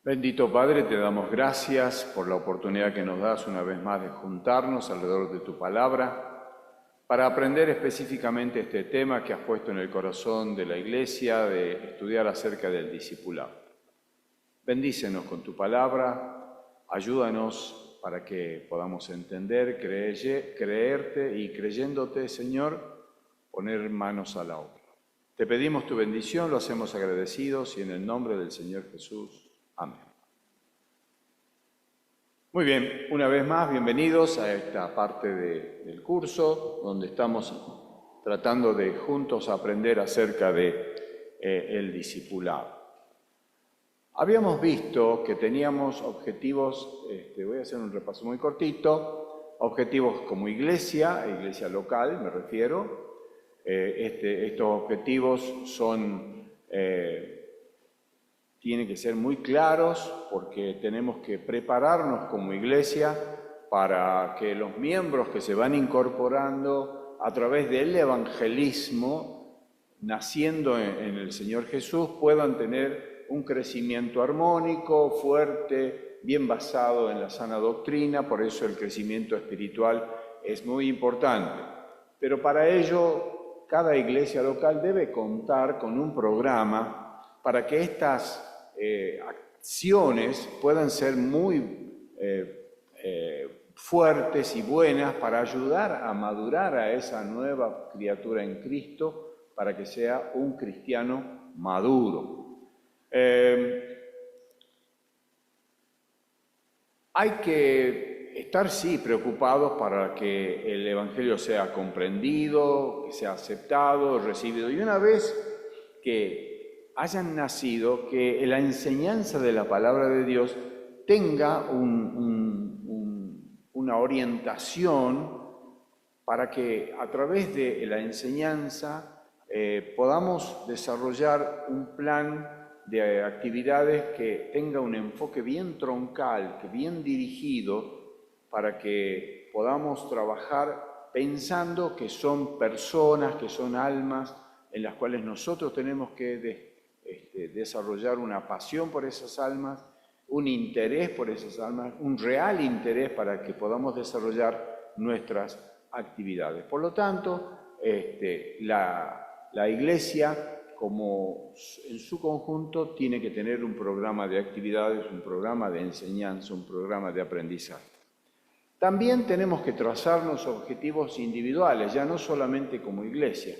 Bendito Padre, te damos gracias por la oportunidad que nos das una vez más de juntarnos alrededor de tu palabra para aprender específicamente este tema que has puesto en el corazón de la Iglesia, de estudiar acerca del discipulado. Bendícenos con tu palabra, ayúdanos para que podamos entender, creerte y creyéndote, Señor, poner manos a la obra. Te pedimos tu bendición, lo hacemos agradecidos y en el nombre del Señor Jesús. Amén. Muy bien, una vez más, bienvenidos a esta parte del curso donde estamos tratando de juntos aprender acerca de el discipulado. Habíamos visto que teníamos objetivos, voy a hacer un repaso muy cortito, objetivos como iglesia local me refiero. Estos objetivos tienen que ser muy claros porque tenemos que prepararnos como iglesia para que los miembros que se van incorporando a través del evangelismo, naciendo en el Señor Jesús, puedan tener un crecimiento armónico, fuerte, bien basado en la sana doctrina. Por eso el crecimiento espiritual es muy importante. Pero para ello, cada iglesia local debe contar con un programa para que estas acciones puedan ser muy fuertes y buenas para ayudar a madurar a esa nueva criatura en Cristo para que sea un cristiano maduro. Hay que estar, sí, preocupados para que el Evangelio sea comprendido, que sea aceptado, recibido. Y una vez que hayan nacido, que la enseñanza de la palabra de Dios tenga una orientación para que a través de la enseñanza podamos desarrollar un plan de actividades que tenga un enfoque bien troncal, que bien dirigido, para que podamos trabajar pensando que son personas, que son almas, en las cuales nosotros tenemos que desarrollar una pasión por esas almas, un interés por esas almas, un real interés para que podamos desarrollar nuestras actividades. Por lo tanto, la Iglesia, como en su conjunto, tiene que tener un programa de actividades, un programa de enseñanza, un programa de aprendizaje. También tenemos que trazarnos objetivos individuales, ya no solamente como Iglesia.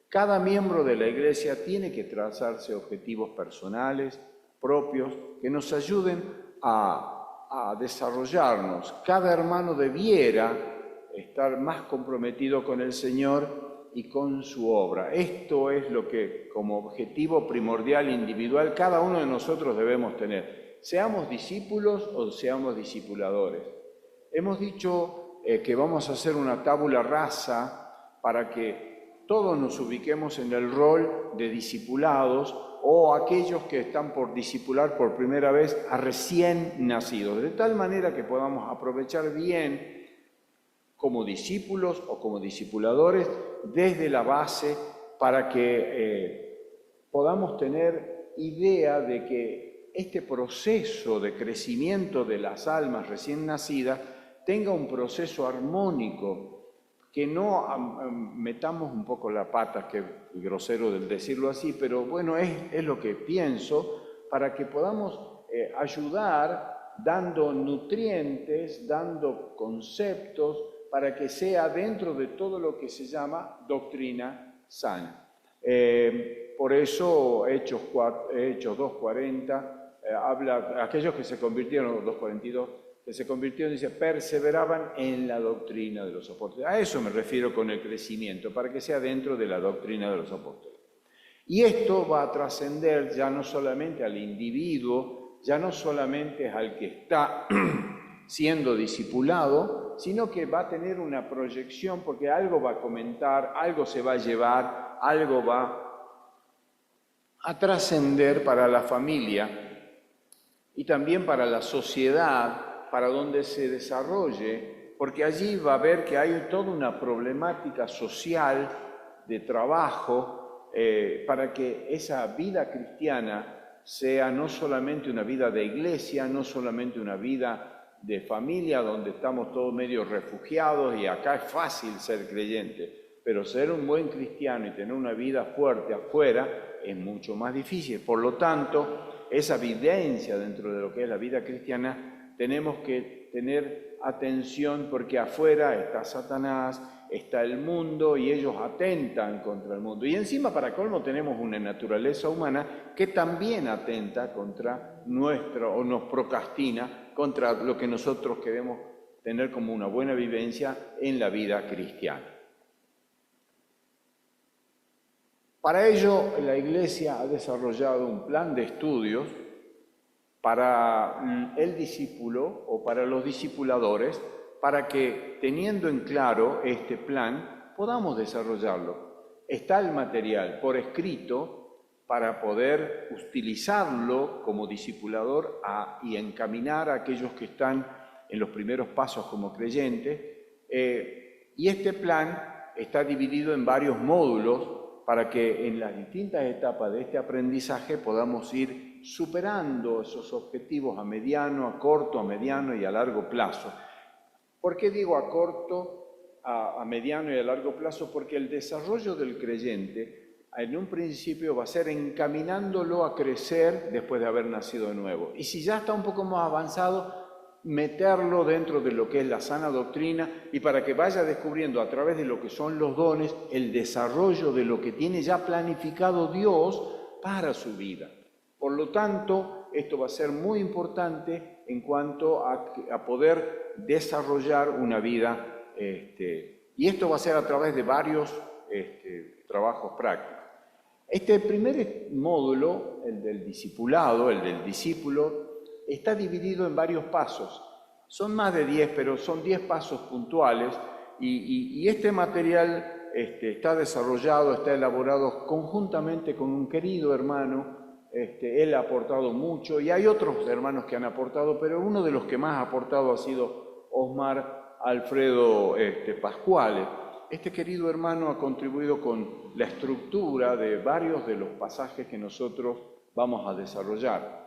Cada miembro de la Iglesia tiene que trazarse objetivos personales, propios, que nos ayuden a desarrollarnos. Cada hermano debiera estar más comprometido con el Señor y con su obra. Esto es lo que, como objetivo primordial individual, cada uno de nosotros debemos tener. Seamos discípulos o seamos discipuladores. Hemos dicho que vamos a hacer una tabula rasa para que todos nos ubiquemos en el rol de discipulados o aquellos que están por discipular por primera vez a recién nacidos, de tal manera que podamos aprovechar bien como discípulos o como discipuladores desde la base para que podamos tener idea de que este proceso de crecimiento de las almas recién nacidas tenga un proceso armónico, que no metamos un poco la pata, que es grosero del decirlo así, pero bueno, es lo que pienso, para que podamos ayudar dando nutrientes, dando conceptos, para que sea dentro de todo lo que se llama doctrina sana. Por eso Hechos 2:40 habla, aquellos que se convirtieron, 2:42, que se convirtieron, dice, perseveraban en la doctrina de los apóstoles. A eso me refiero con el crecimiento, para que sea dentro de la doctrina de los apóstoles. Y esto va a trascender ya no solamente al individuo, ya no solamente al que está siendo discipulado, sino que va a tener una proyección, porque algo va a comentar, algo se va a llevar, algo va a trascender para la familia y también para la sociedad, para donde se desarrolle, porque allí va a ver que hay toda una problemática social de trabajo para que esa vida cristiana sea no solamente una vida de iglesia, no solamente una vida de familia donde estamos todos medio refugiados y acá es fácil ser creyente, pero ser un buen cristiano y tener una vida fuerte afuera es mucho más difícil. Por lo tanto, esa vivencia dentro de lo que es la vida cristiana, tenemos que tener atención porque afuera está Satanás, está el mundo y ellos atentan contra el mundo. Y encima, para colmo, tenemos una naturaleza humana que también atenta contra nuestro, o nos procrastina contra lo que nosotros queremos tener como una buena vivencia en la vida cristiana. Para ello, la Iglesia ha desarrollado un plan de estudios para el discípulo o para los discipuladores, para que, teniendo en claro este plan, podamos desarrollarlo. Está el material por escrito para poder utilizarlo como discipulador y encaminar a aquellos que están en los primeros pasos como creyentes. Y este plan está dividido en varios módulos para que en las distintas etapas de este aprendizaje podamos ir superando esos objetivos a mediano, a corto, a mediano y a largo plazo. ¿Por qué digo a corto, a mediano y a largo plazo? Porque el desarrollo del creyente en un principio va a ser encaminándolo a crecer después de haber nacido de nuevo. Y si ya está un poco más avanzado, meterlo dentro de lo que es la sana doctrina y para que vaya descubriendo a través de lo que son los dones el desarrollo de lo que tiene ya planificado Dios para su vida. Por lo tanto, esto va a ser muy importante en cuanto a poder desarrollar una vida, y esto va a ser a través de varios trabajos prácticos. Este primer módulo, el del discipulado, el del discípulo, está dividido en varios pasos. Son más de 10, pero son 10 pasos puntuales y este material está desarrollado, está elaborado conjuntamente con un querido hermano. Él ha aportado mucho y hay otros hermanos que han aportado, pero uno de los que más ha aportado ha sido Osmar Alfredo Pascuale. Este querido hermano ha contribuido con la estructura de varios de los pasajes que nosotros vamos a desarrollar.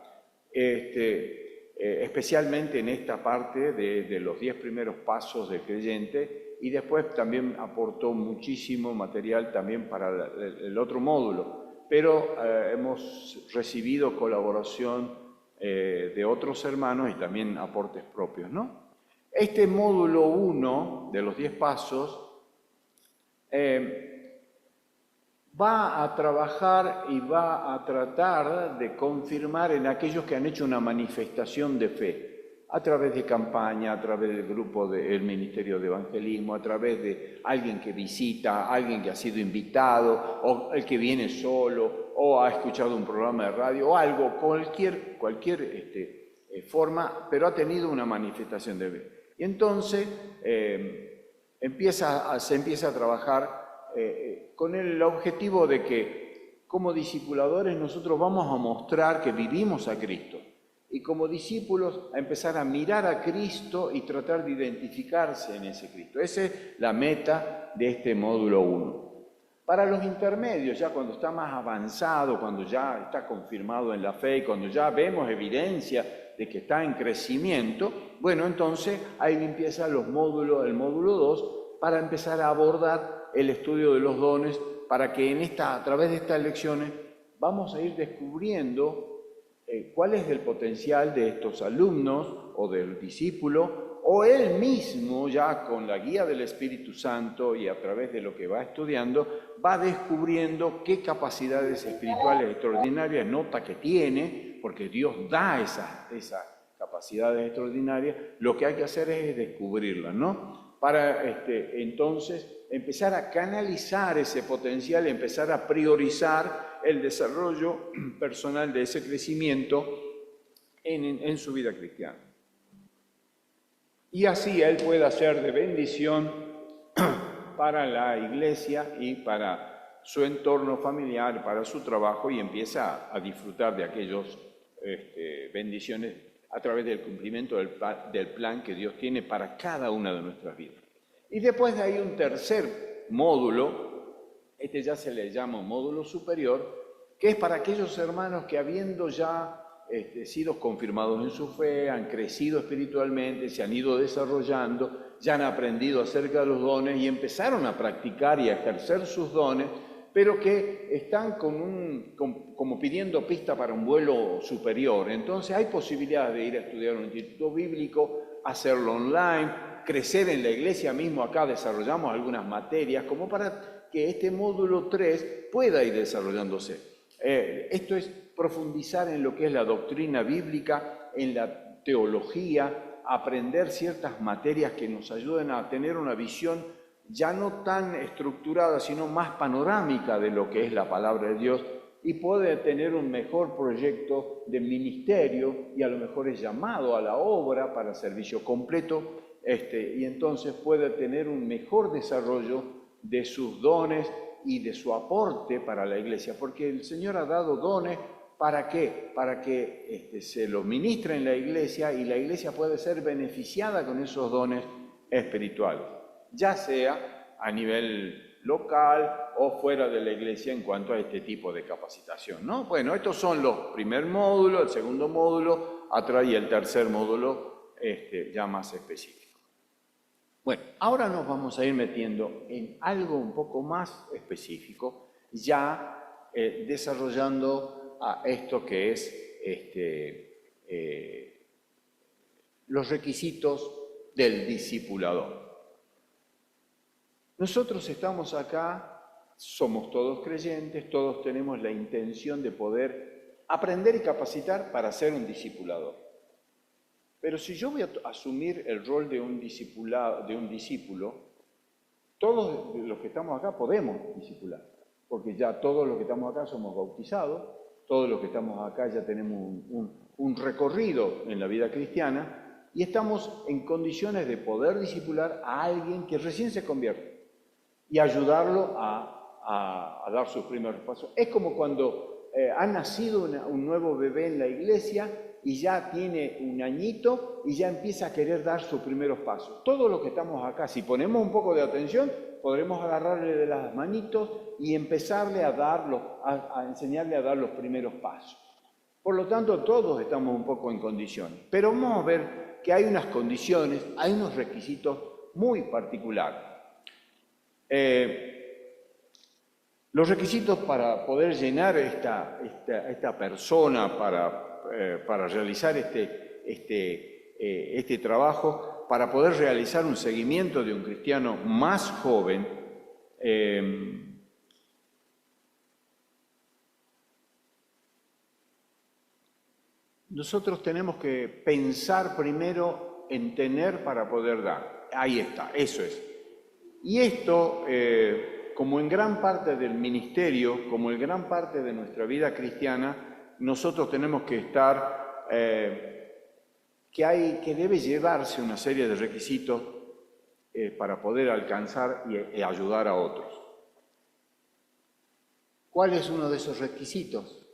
Especialmente en esta parte de los 10 primeros pasos del creyente, y después también aportó muchísimo material también para el otro módulo, pero hemos recibido colaboración de otros hermanos y también aportes propios, ¿no? Este módulo 1 de los 10 pasos va a trabajar y va a tratar de confirmar en aquellos que han hecho una manifestación de fe, a través de campaña, a través del grupo del Ministerio de Evangelismo, a través de alguien que visita, alguien que ha sido invitado, o el que viene solo, o ha escuchado un programa de radio, o algo, cualquier forma, pero ha tenido una manifestación de fe. Y entonces se empieza a trabajar con el objetivo de que como discipuladores nosotros vamos a mostrar que vivimos a Cristo y como discípulos a empezar a mirar a Cristo y tratar de identificarse en ese Cristo. Esa es la meta de este módulo 1. Para los intermedios, ya cuando está más avanzado, cuando ya está confirmado en la fe y cuando ya vemos evidencia de que está en crecimiento, bueno, entonces ahí empieza el módulo 2, para empezar a abordar el estudio de los dones, para que a través de estas lecciones vamos a ir descubriendo cuál es el potencial de estos alumnos o del discípulo, o él mismo ya con la guía del Espíritu Santo y a través de lo que va estudiando, va descubriendo qué capacidades espirituales extraordinarias nota que tiene, porque Dios da esas capacidades extraordinarias. Lo que hay que hacer es descubrirlas, ¿no? Para entonces empezar a canalizar ese potencial, empezar a priorizar el desarrollo personal de ese crecimiento en su vida cristiana. Y así él pueda ser de bendición para la iglesia y para su entorno familiar, para su trabajo, y empieza a disfrutar de aquellas bendiciones a través del cumplimiento del plan que Dios tiene para cada una de nuestras vidas. Y después de ahí un tercer módulo, ya se le llama módulo superior, que es para aquellos hermanos que habiendo ya sido confirmados en su fe, han crecido espiritualmente, se han ido desarrollando, ya han aprendido acerca de los dones y empezaron a practicar y a ejercer sus dones, pero que están como pidiendo pista para un vuelo superior. Entonces hay posibilidad de ir a estudiar un instituto bíblico, hacerlo online, crecer en la iglesia mismo. Acá desarrollamos algunas materias como para que este módulo 3 pueda ir desarrollándose. Esto es profundizar en lo que es la doctrina bíblica, en la teología, aprender ciertas materias que nos ayuden a tener una visión ya no tan estructurada, sino más panorámica de lo que es la palabra de Dios, y puede tener un mejor proyecto de ministerio, y a lo mejor es llamado a la obra para servicio completo, y entonces puede tener un mejor desarrollo de sus dones y de su aporte para la iglesia, porque el Señor ha dado dones. ¿Para qué? Para que se los ministre en la iglesia y la iglesia puede ser beneficiada con esos dones espirituales, ya sea a nivel local o fuera de la iglesia en cuanto a este tipo de capacitación, ¿no? Bueno, estos son los primer módulo, el segundo módulo, atrás y el tercer módulo ya más específico. Bueno, ahora nos vamos a ir metiendo en algo un poco más específico, ya desarrollando a esto que es los requisitos del discipulador. Nosotros estamos acá, somos todos creyentes, todos tenemos la intención de poder aprender y capacitar para ser un discipulador. Pero si yo voy a asumir el rol de un discípulo, todos los que estamos acá podemos discipular, porque ya todos los que estamos acá somos bautizados, todos los que estamos acá ya tenemos un recorrido en la vida cristiana y estamos en condiciones de poder discipular a alguien que recién se convierte y ayudarlo a dar sus primeros pasos. Es como cuando ha nacido un nuevo bebé en la iglesia y ya tiene un añito y ya empieza a querer dar sus primeros pasos. Todos los que estamos acá, si ponemos un poco de atención, podremos agarrarle de las manitos y empezarle a enseñarle a dar los primeros pasos. Por lo tanto, todos estamos un poco en condiciones. Pero vamos a ver que hay unas condiciones, hay unos requisitos muy particulares. Los requisitos para poder llenar esta persona, para realizar este trabajo, para poder realizar un seguimiento de un cristiano más joven, nosotros tenemos que pensar primero en tener para poder dar. Ahí está, eso es. Y esto, como en gran parte del ministerio, como en gran parte de nuestra vida cristiana, nosotros tenemos que estar, que debe llevarse una serie de requisitos para poder alcanzar y ayudar a otros. ¿Cuál es uno de esos requisitos?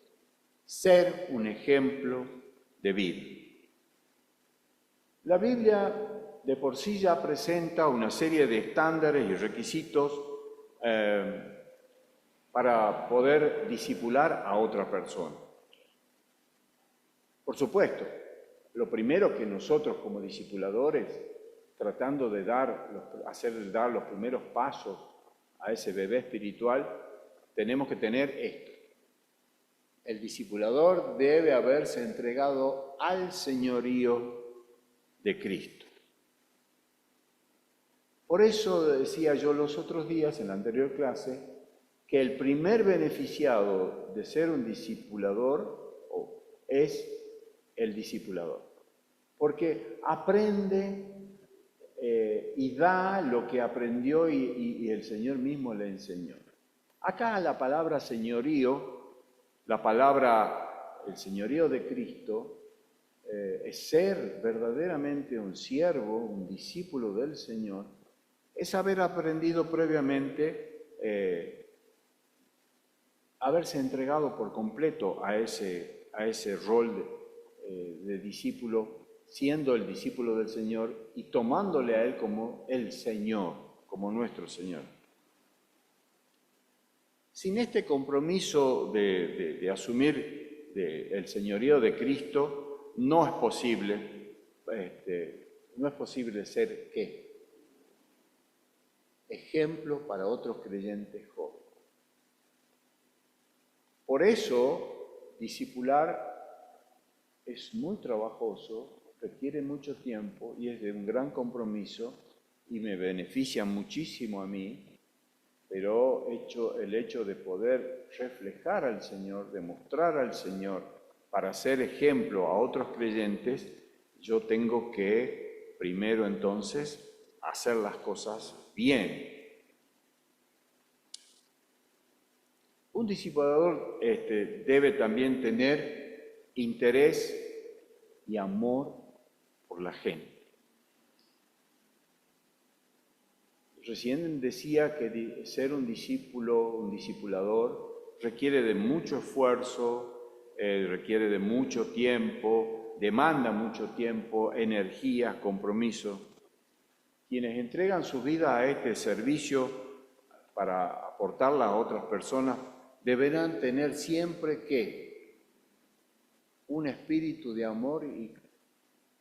Ser un ejemplo de vida. La Biblia de por sí ya presenta una serie de estándares y requisitos para poder discipular a otra persona. Por supuesto, lo primero que nosotros como discipuladores, tratando de hacer dar los primeros pasos a ese bebé espiritual, tenemos que tener esto. El discipulador debe haberse entregado al señorío de Cristo. Por eso decía yo los otros días, en la anterior clase, que el primer beneficiado de ser un discipulador es el discipulador, porque aprende y da lo que aprendió y el Señor mismo le enseñó. Acá la palabra señorío, el señorío de Cristo, es ser verdaderamente un siervo, un discípulo del Señor, es haber aprendido previamente, haberse entregado por completo a ese rol de discípulo, siendo el discípulo del Señor y tomándole a Él como el Señor, como nuestro Señor. Sin este compromiso de asumir el señorío de Cristo, no es posible, ser ¿qué? Ejemplo para otros creyentes jóvenes. Por eso, discipular es muy trabajoso, requiere mucho tiempo y es de un gran compromiso y me beneficia muchísimo a mí, pero el hecho de poder reflejar al Señor, demostrar al Señor para ser ejemplo a otros creyentes, yo tengo que primero entonces hacer las cosas bien. Un discipulador debe también tener interés y amor por la gente. Recién decía que ser un discípulo, un discipulador, requiere de mucho esfuerzo, requiere de mucho tiempo, demanda mucho tiempo, energía, compromiso. Quienes entregan su vida a este servicio para aportarla a otras personas, deberán tener siempre que un espíritu de amor y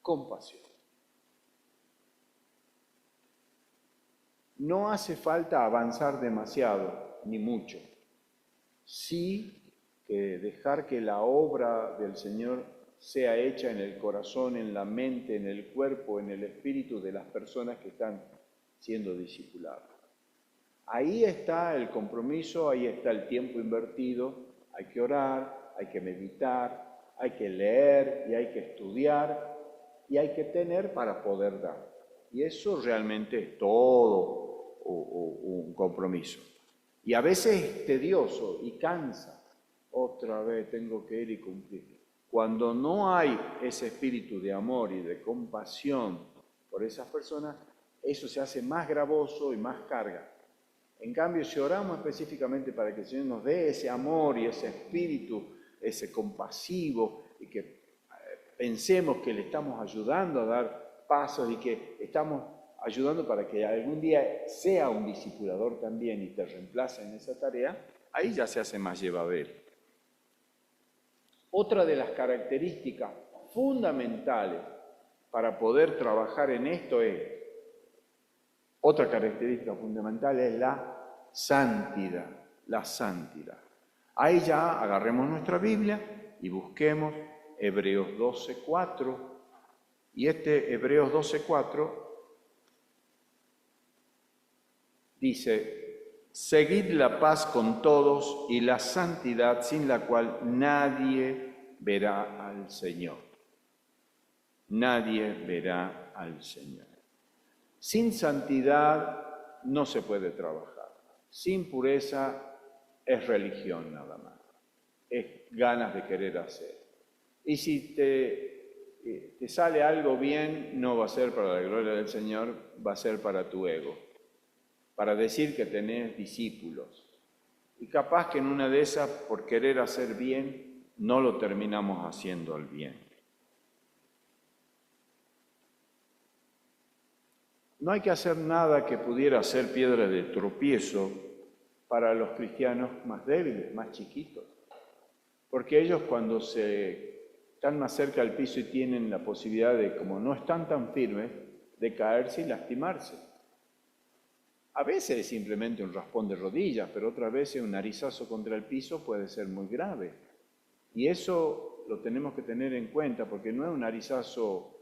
compasión. No hace falta avanzar demasiado, ni mucho. Sí que dejar que la obra del Señor sea hecha en el corazón, en la mente, en el cuerpo, en el espíritu de las personas que están siendo discipuladas. Ahí está el compromiso, ahí está el tiempo invertido. Hay que orar, hay que meditar, hay que leer y hay que estudiar y hay que tener para poder dar. Y eso realmente es todo un compromiso. Y a veces es tedioso y cansa. Otra vez tengo que ir y cumplir. Cuando no hay ese espíritu de amor y de compasión por esas personas, eso se hace más gravoso y más carga. En cambio, si oramos específicamente para que el Señor nos dé ese amor y ese espíritu, ese compasivo, y que pensemos que le estamos ayudando a dar pasos y que estamos ayudando para que algún día sea un discipulador también y te reemplace en esa tarea, ahí ya se hace más llevadero. Otra de las características fundamentales para poder trabajar en esto es, otra característica fundamental es la santidad, la santidad. Ahí ya agarremos nuestra Biblia y busquemos Hebreos 12:4, y Hebreos 12:4 dice: seguid la paz con todos y la santidad, sin la cual nadie verá al Señor. Nadie verá al Señor. Sin santidad no se puede trabajar. Sin pureza es religión nada más. Es ganas de querer hacer. Y si te sale algo bien, no va a ser para la gloria del Señor, va a ser para tu ego, para decir que tenés discípulos. Y capaz que en una de esas, por querer hacer bien, no lo terminamos haciendo al bien. No hay que hacer nada que pudiera ser piedra de tropiezo para los cristianos más débiles, más chiquitos. Porque ellos cuando están más cerca del piso y tienen la posibilidad de, como no están tan firmes, de caerse y lastimarse. A veces es simplemente un raspón de rodillas, pero otras veces un narizazo contra el piso puede ser muy grave. Y eso lo tenemos que tener en cuenta, porque no es un narizazo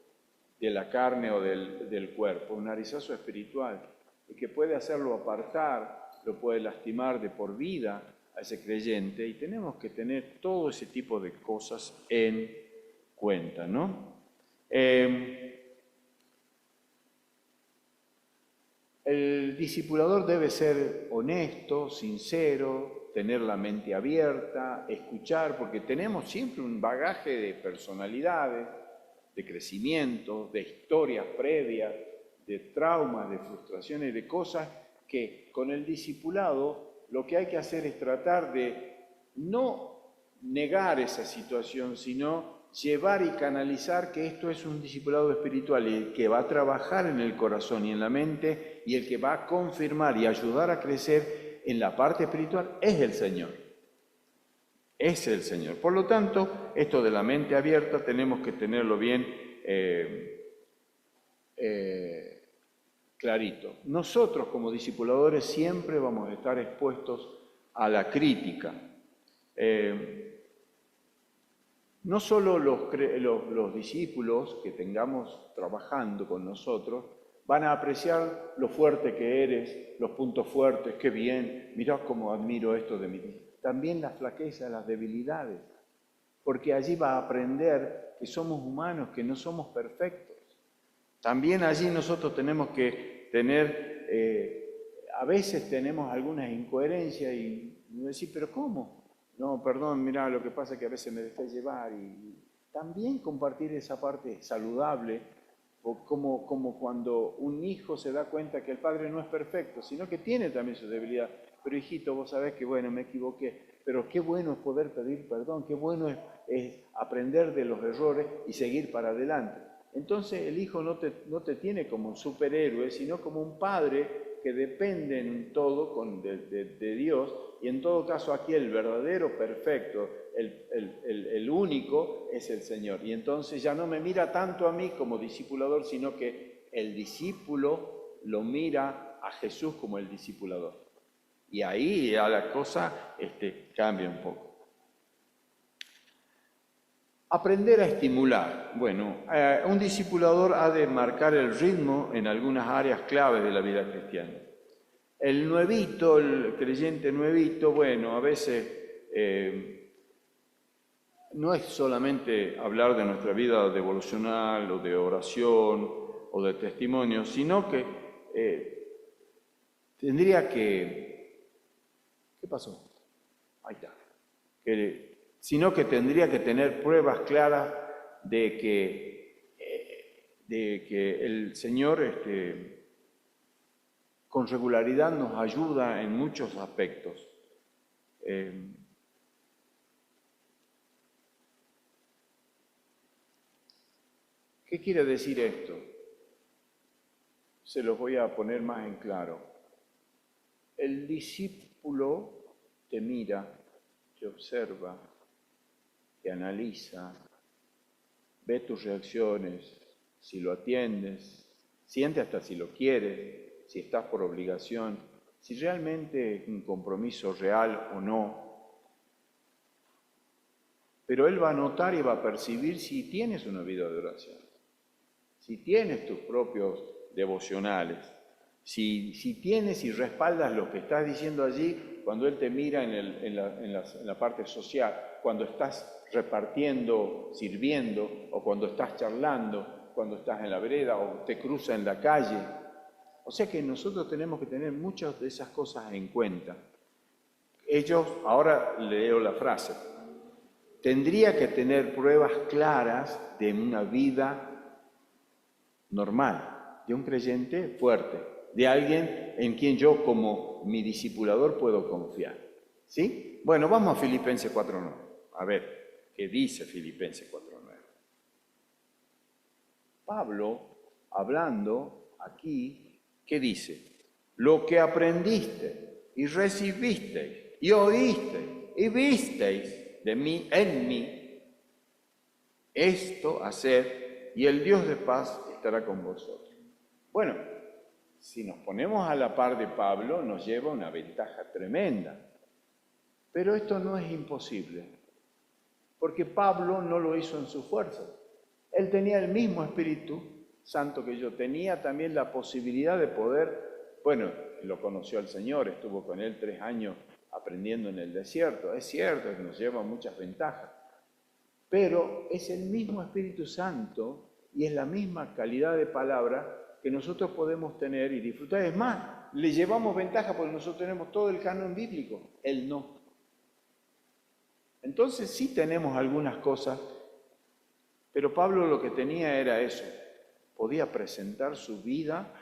de la carne o del cuerpo, un narizazo espiritual, y que puede hacerlo apartar, lo puede lastimar de por vida a ese creyente, y tenemos que tener todo ese tipo de cosas en cuenta, ¿no? El discipulador debe ser honesto, sincero, tener la mente abierta, escuchar, porque tenemos siempre un bagaje de personalidades, de crecimiento, de historias previas, de traumas, de frustraciones, de cosas que con el discipulado lo que hay que hacer es tratar de no negar esa situación, sino llevar y canalizar que esto es un discipulado espiritual y el que va a trabajar en el corazón y en la mente y el que va a confirmar y ayudar a crecer en la parte espiritual es el Señor. Es el Señor. Por lo tanto, esto de la mente abierta tenemos que tenerlo bien clarito. Nosotros como discipuladores siempre vamos a estar expuestos a la crítica. No solo los discípulos que tengamos trabajando con nosotros van a apreciar lo fuerte que eres, los puntos fuertes, qué bien, mirá cómo admiro esto de mí. También las flaquezas, las debilidades, porque allí va a aprender que somos humanos, que no somos perfectos. También allí nosotros tenemos que tener, a veces tenemos algunas incoherencias y decir, ¿pero cómo? No, perdón, mirá, lo que pasa es que a veces me dejé llevar y también compartir esa parte saludable, o como cuando un hijo se da cuenta que el padre no es perfecto, sino que tiene también su debilidad. Pero hijito, vos sabés que bueno, me equivoqué, pero qué bueno es poder pedir perdón, qué bueno es aprender de los errores y seguir para adelante. Entonces el hijo no te tiene como un superhéroe, sino como un padre que depende en todo de Dios, y en todo caso aquí el verdadero perfecto, el único, es el Señor. Y entonces ya no me mira tanto a mí como discipulador, sino que el discípulo lo mira a Jesús como el discipulador. Y ahí ya la cosa cambia un poco. Aprender a estimular. Bueno, un discipulador ha de marcar el ritmo en algunas áreas claves de la vida cristiana. El nuevito, el creyente nuevito, bueno, a veces no es solamente hablar de nuestra vida devocional o de oración o de testimonio, sino que tendría que... ¿Qué pasó? Ahí está. Sino que tendría que tener pruebas claras de que el Señor con regularidad nos ayuda en muchos aspectos. ¿Qué quiere decir esto? Se los voy a poner más en claro. El discípulo te mira, te observa, te analiza, ve tus reacciones, si lo atiendes, siente hasta si lo quieres, si estás por obligación, si realmente es un compromiso real o no. Pero Él va a notar y va a percibir si tienes una vida de oración, si tienes tus propios devocionales, si tienes y respaldas lo que estás diciendo allí cuando Él te mira en la parte social, cuando estás repartiendo, sirviendo, o cuando estás charlando, cuando estás en la vereda o te cruza en la calle. O sea que nosotros tenemos que tener muchas de esas cosas en cuenta. Ahora leo la frase, tendría que tener pruebas claras de una vida normal, de un creyente fuerte, de alguien en quien yo como mi discipulador puedo confiar. ¿Sí? Bueno, vamos a Filipenses 4:9. A ver, ¿qué dice Filipenses 4:9? Pablo, hablando aquí, ¿qué dice? Lo que aprendisteis y recibisteis y oísteis y visteis de mí, en mí, esto haced, y el Dios de paz estará con vosotros. Bueno, si nos ponemos a la par de Pablo, nos lleva una ventaja tremenda. Pero esto no es imposible, porque Pablo no lo hizo en su fuerza. Él tenía el mismo Espíritu Santo que yo, tenía también la posibilidad de poder, bueno, lo conoció al Señor, estuvo con Él 3 años aprendiendo en el desierto, es cierto que nos lleva muchas ventajas, pero es el mismo Espíritu Santo y es la misma calidad de palabra que nosotros podemos tener y disfrutar. Es más, le llevamos ventaja porque nosotros tenemos todo el canon bíblico, Él no. Entonces sí tenemos algunas cosas, pero Pablo lo que tenía era eso, podía presentar su vida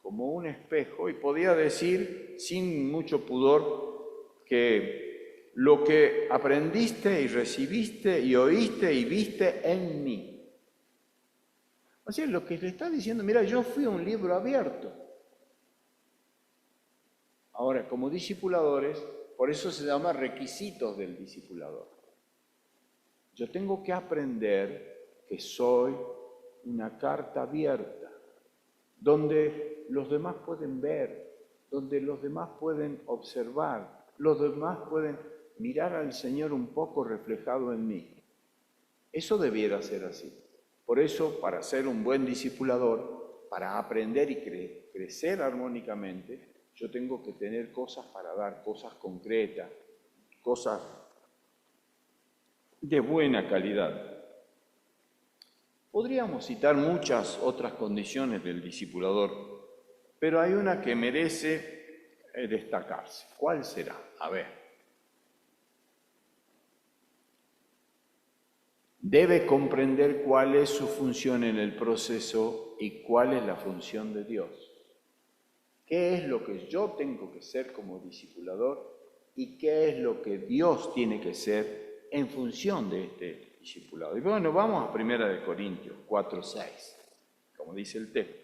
como un espejo y podía decir sin mucho pudor que lo que aprendiste y recibiste y oíste y viste en mí. O sea, lo que le está diciendo, mira, yo fui un libro abierto. Ahora, como discipuladores, por eso se llama requisitos del discipulador. Yo tengo que aprender que soy una carta abierta, donde los demás pueden ver, donde los demás pueden observar, los demás pueden mirar al Señor un poco reflejado en mí. Eso debiera ser así. Por eso, para ser un buen discipulador, para aprender y crecer armónicamente, yo tengo que tener cosas para dar, cosas concretas, cosas de buena calidad. Podríamos citar muchas otras condiciones del discipulador, pero hay una que merece destacarse. ¿Cuál será? A ver. Debe comprender cuál es su función en el proceso y cuál es la función de Dios. ¿Qué es lo que yo tengo que ser como discipulador y qué es lo que Dios tiene que ser en función de este discipulado? Y bueno, vamos a 1 Corintios 4:6, como dice el texto.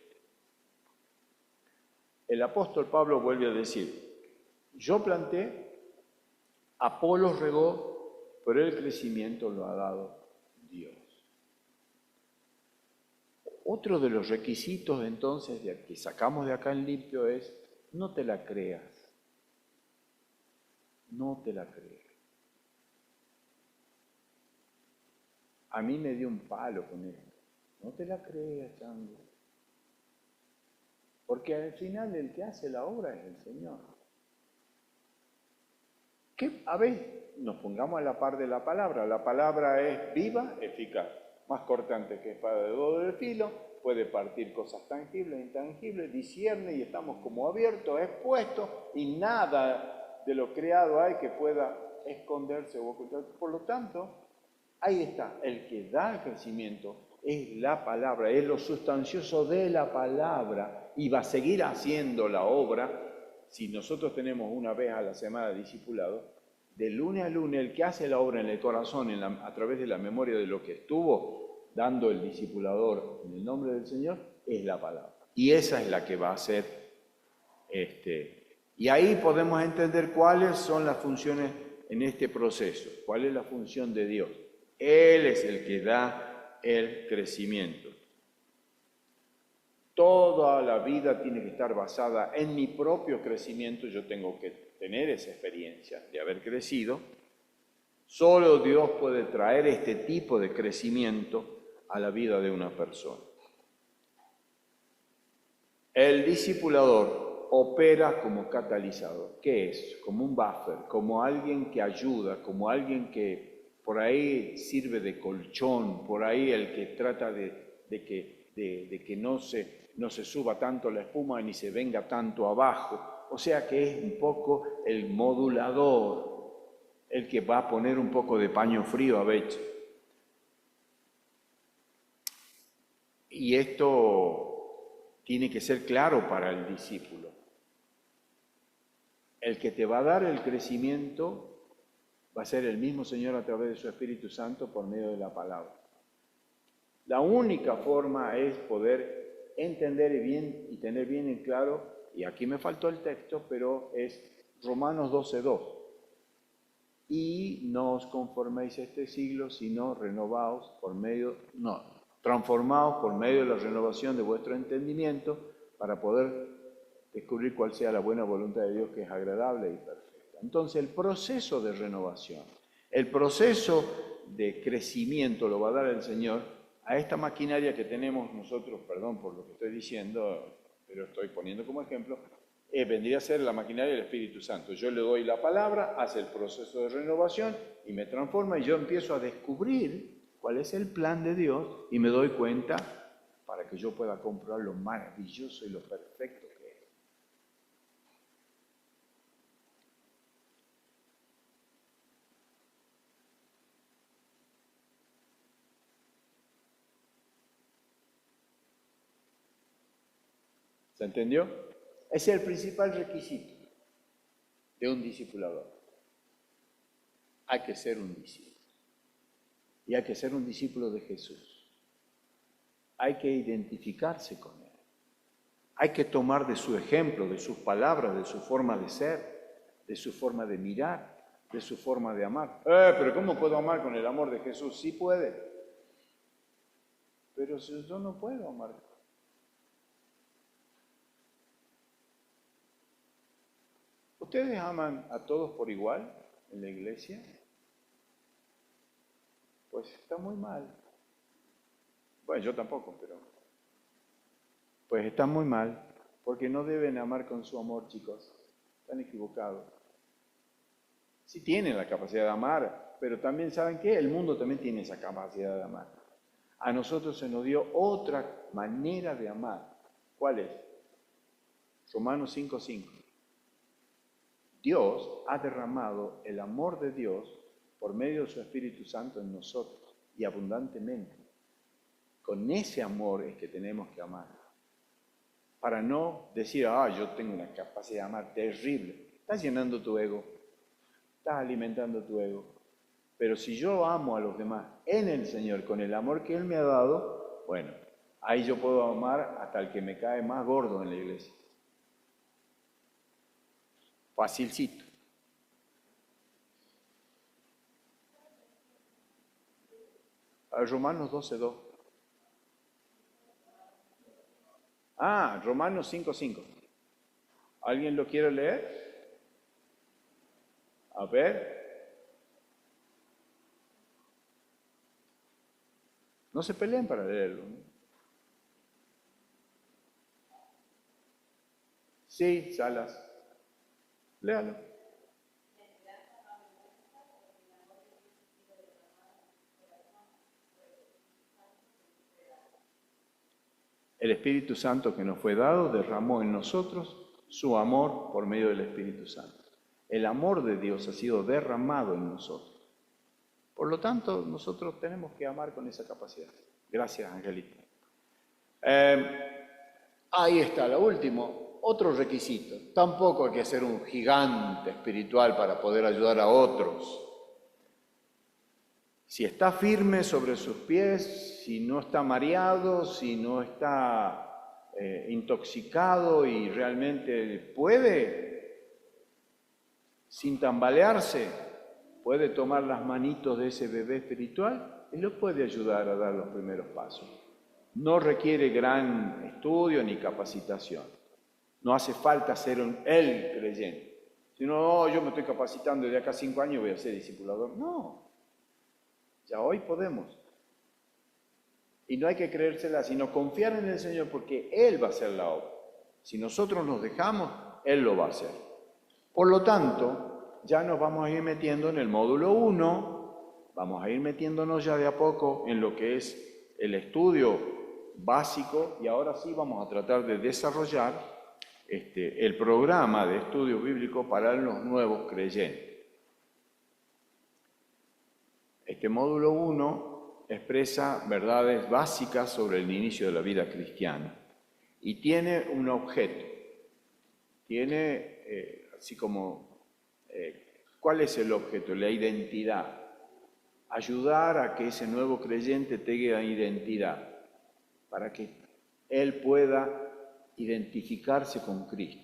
El apóstol Pablo vuelve a decir, yo planté, Apolos regó, pero el crecimiento lo ha dado Dios. Otro de los requisitos entonces que sacamos de acá en limpio es, no te la creas, no te la creas. A mí me dio un palo con esto, no te la creas, chango. Porque al final el que hace la obra es el Señor. Que a ver, nos pongamos a la par de la palabra es viva, eficaz, más cortante que espada de doble filo, puede partir cosas tangibles e intangibles, discierne y estamos como abiertos, expuestos y nada de lo creado hay que pueda esconderse o ocultarse. Por lo tanto, ahí está, el que da el crecimiento es la palabra, es lo sustancioso de la palabra y va a seguir haciendo la obra. Si nosotros tenemos una vez a la semana discipulado, de lunes a lunes, el que hace la obra en el corazón, a través de la memoria de lo que estuvo dando el discipulador en el nombre del Señor, es la palabra. Y esa es la que va a ser. Y ahí podemos entender cuáles son las funciones en este proceso, cuál es la función de Dios. Él es el que da el crecimiento. Toda la vida tiene que estar basada en mi propio crecimiento, yo tengo que tener esa experiencia de haber crecido. Solo Dios puede traer este tipo de crecimiento a la vida de una persona. El discipulador opera como catalizador. ¿Qué es? Como un buffer, como alguien que ayuda, como alguien que por ahí sirve de colchón, por ahí el que trata de que no se suba tanto la espuma ni se venga tanto abajo. O sea que es un poco el modulador, el que va a poner un poco de paño frío a veces. Y esto tiene que ser claro para el discípulo. El que te va a dar el crecimiento va a ser el mismo Señor a través de su Espíritu Santo por medio de la palabra. La única forma es poder entender y tener bien en claro, y aquí me faltó el texto, pero es Romanos 12:2. Y no os conforméis a este siglo, sino transformaos por medio de la renovación de vuestro entendimiento para poder descubrir cuál sea la buena voluntad de Dios que es agradable y perfecta. Entonces el proceso de renovación, el proceso de crecimiento lo va a dar el Señor a esta maquinaria que tenemos nosotros, perdón por lo que estoy diciendo, pero estoy poniendo como ejemplo, vendría a ser la maquinaria del Espíritu Santo. Yo le doy la palabra, hace el proceso de renovación y me transforma y yo empiezo a descubrir cuál es el plan de Dios y me doy cuenta para que yo pueda comprobar lo maravilloso y lo perfecto que es. ¿Se entendió? Ese es el principal requisito de un discipulador. Hay que ser un discípulo. Y hay que ser un discípulo de Jesús. Hay que identificarse con Él. Hay que tomar de su ejemplo, de sus palabras, de su forma de ser. de su forma de mirar, de su forma de amar. Pero ¿cómo puedo amar con el amor de Jesús? Sí puede. Pero si yo no puedo amar. ¿Ustedes aman a todos por igual en la iglesia? Pues está muy mal. Bueno, yo tampoco, pero... Pues está muy mal, porque no deben amar con su amor, chicos. Están equivocados. Sí tienen la capacidad de amar, pero también, ¿saben qué? El mundo también tiene esa capacidad de amar. A nosotros se nos dio otra manera de amar. ¿Cuál es? Romanos 5:5. Dios ha derramado el amor de Dios por medio de su Espíritu Santo en nosotros, y abundantemente. Con ese amor es que tenemos que amar. Para no decir, yo tengo una capacidad de amar terrible. Estás llenando tu ego, estás alimentando tu ego. Pero si yo amo a los demás en el Señor, con el amor que Él me ha dado, bueno, ahí yo puedo amar hasta el que me cae más gordo en la iglesia. Facilcito. Romanos 12:2. Romanos 5:5. ¿Alguien lo quiere leer? A ver. No se peleen para leerlo, ¿no? Sí, Salas. Léalo. El Espíritu Santo que nos fue dado derramó en nosotros su amor por medio del Espíritu Santo. El amor de Dios ha sido derramado en nosotros. Por lo tanto, nosotros tenemos que amar con esa capacidad. Gracias, Angelita. Ahí está, lo último, otro requisito. Tampoco hay que ser un gigante espiritual para poder ayudar a otros. Si está firme sobre sus pies, si no está mareado, si no está intoxicado y realmente puede, sin tambalearse, puede tomar las manitos de ese bebé espiritual, él lo puede ayudar a dar los primeros pasos. No requiere gran estudio ni capacitación. No hace falta ser el creyente. Si no, yo me estoy capacitando de acá 5 años voy a ser discipulador. No. Ya hoy podemos. Y no hay que creérsela, sino confiar en el Señor porque Él va a hacer la obra. Si nosotros nos dejamos, Él lo va a hacer. Por lo tanto, ya nos vamos a ir metiendo en el módulo 1, vamos a ir metiéndonos ya de a poco en lo que es el estudio básico y ahora sí vamos a tratar de desarrollar el programa de estudio bíblico para los nuevos creyentes. Este módulo 1 expresa verdades básicas sobre el inicio de la vida cristiana y tiene un objeto. Tiene, así como, ¿cuál es el objeto? La identidad. Ayudar a que ese nuevo creyente tenga identidad, para que él pueda identificarse con Cristo.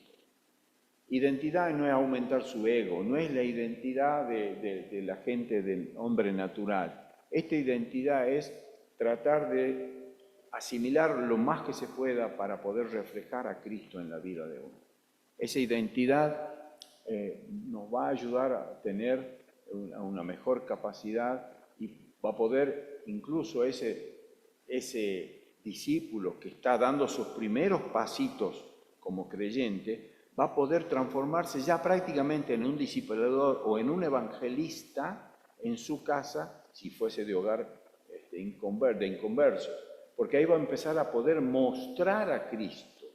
Identidad no es aumentar su ego, no es la identidad de la gente, del hombre natural. Esta identidad es tratar de asimilar lo más que se pueda para poder reflejar a Cristo en la vida de uno. Esa identidad nos va a ayudar a tener una mejor capacidad y va a poder incluso ese discípulo que está dando sus primeros pasitos como creyente, va a poder transformarse ya prácticamente en un discipulador o en un evangelista en su casa, si fuese de hogar de inconverso, porque ahí va a empezar a poder mostrar a Cristo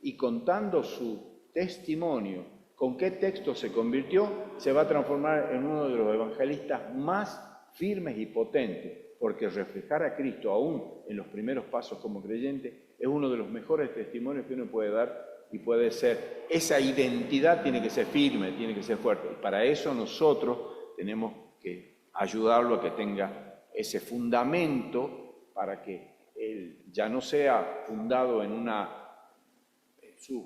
y contando su testimonio, con qué texto se convirtió, se va a transformar en uno de los evangelistas más firmes y potentes, porque reflejar a Cristo aún en los primeros pasos como creyente es uno de los mejores testimonios que uno puede dar. Y puede ser, esa identidad tiene que ser firme, tiene que ser fuerte. Y para eso nosotros tenemos que ayudarlo a que tenga ese fundamento para que él ya no sea fundado en sus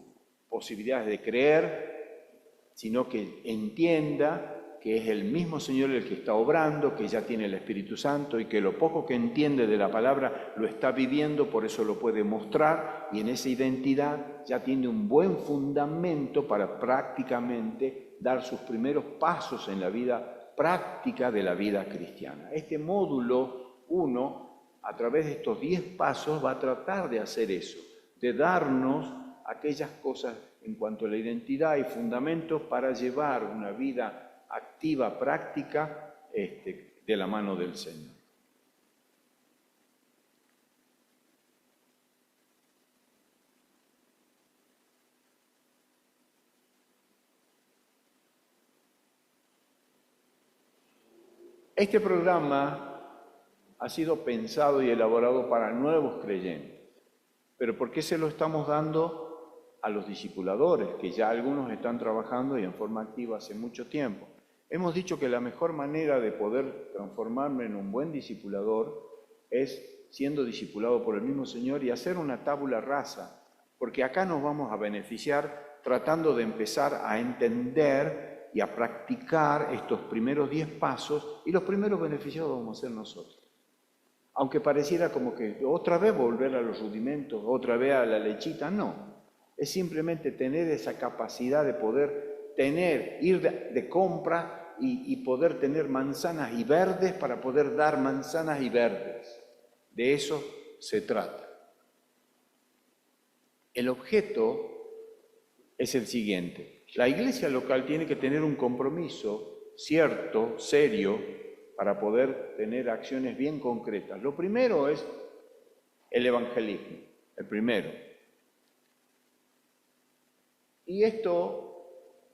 posibilidades de creer, sino que entienda que es el mismo Señor el que está obrando, que ya tiene el Espíritu Santo y que lo poco que entiende de la palabra lo está viviendo, por eso lo puede mostrar, y en esa identidad ya tiene un buen fundamento para prácticamente dar sus primeros pasos en la vida práctica de la vida cristiana. Este módulo 1, a través de estos 10 pasos, va a tratar de hacer eso, de darnos aquellas cosas en cuanto a la identidad y fundamentos para llevar una vida activa, práctica, de la mano del Señor. Este programa ha sido pensado y elaborado para nuevos creyentes. ¿Pero por qué se lo estamos dando a los discipuladores, que ya algunos están trabajando y en forma activa hace mucho tiempo? Hemos dicho que la mejor manera de poder transformarme en un buen discipulador es siendo discipulado por el mismo Señor y hacer una tabula rasa, porque acá nos vamos a beneficiar tratando de empezar a entender y a practicar estos primeros 10 pasos, y los primeros beneficiados vamos a ser nosotros. Aunque pareciera como que otra vez volver a los rudimentos, otra vez a la lechita, no. Es simplemente tener esa capacidad de poder ir de compra y poder tener manzanas y verdes para poder dar manzanas y verdes. De eso se trata. El objeto es el siguiente. La iglesia local tiene que tener un compromiso cierto, serio, para poder tener acciones bien concretas. Lo primero es el evangelismo, el primero. Y esto,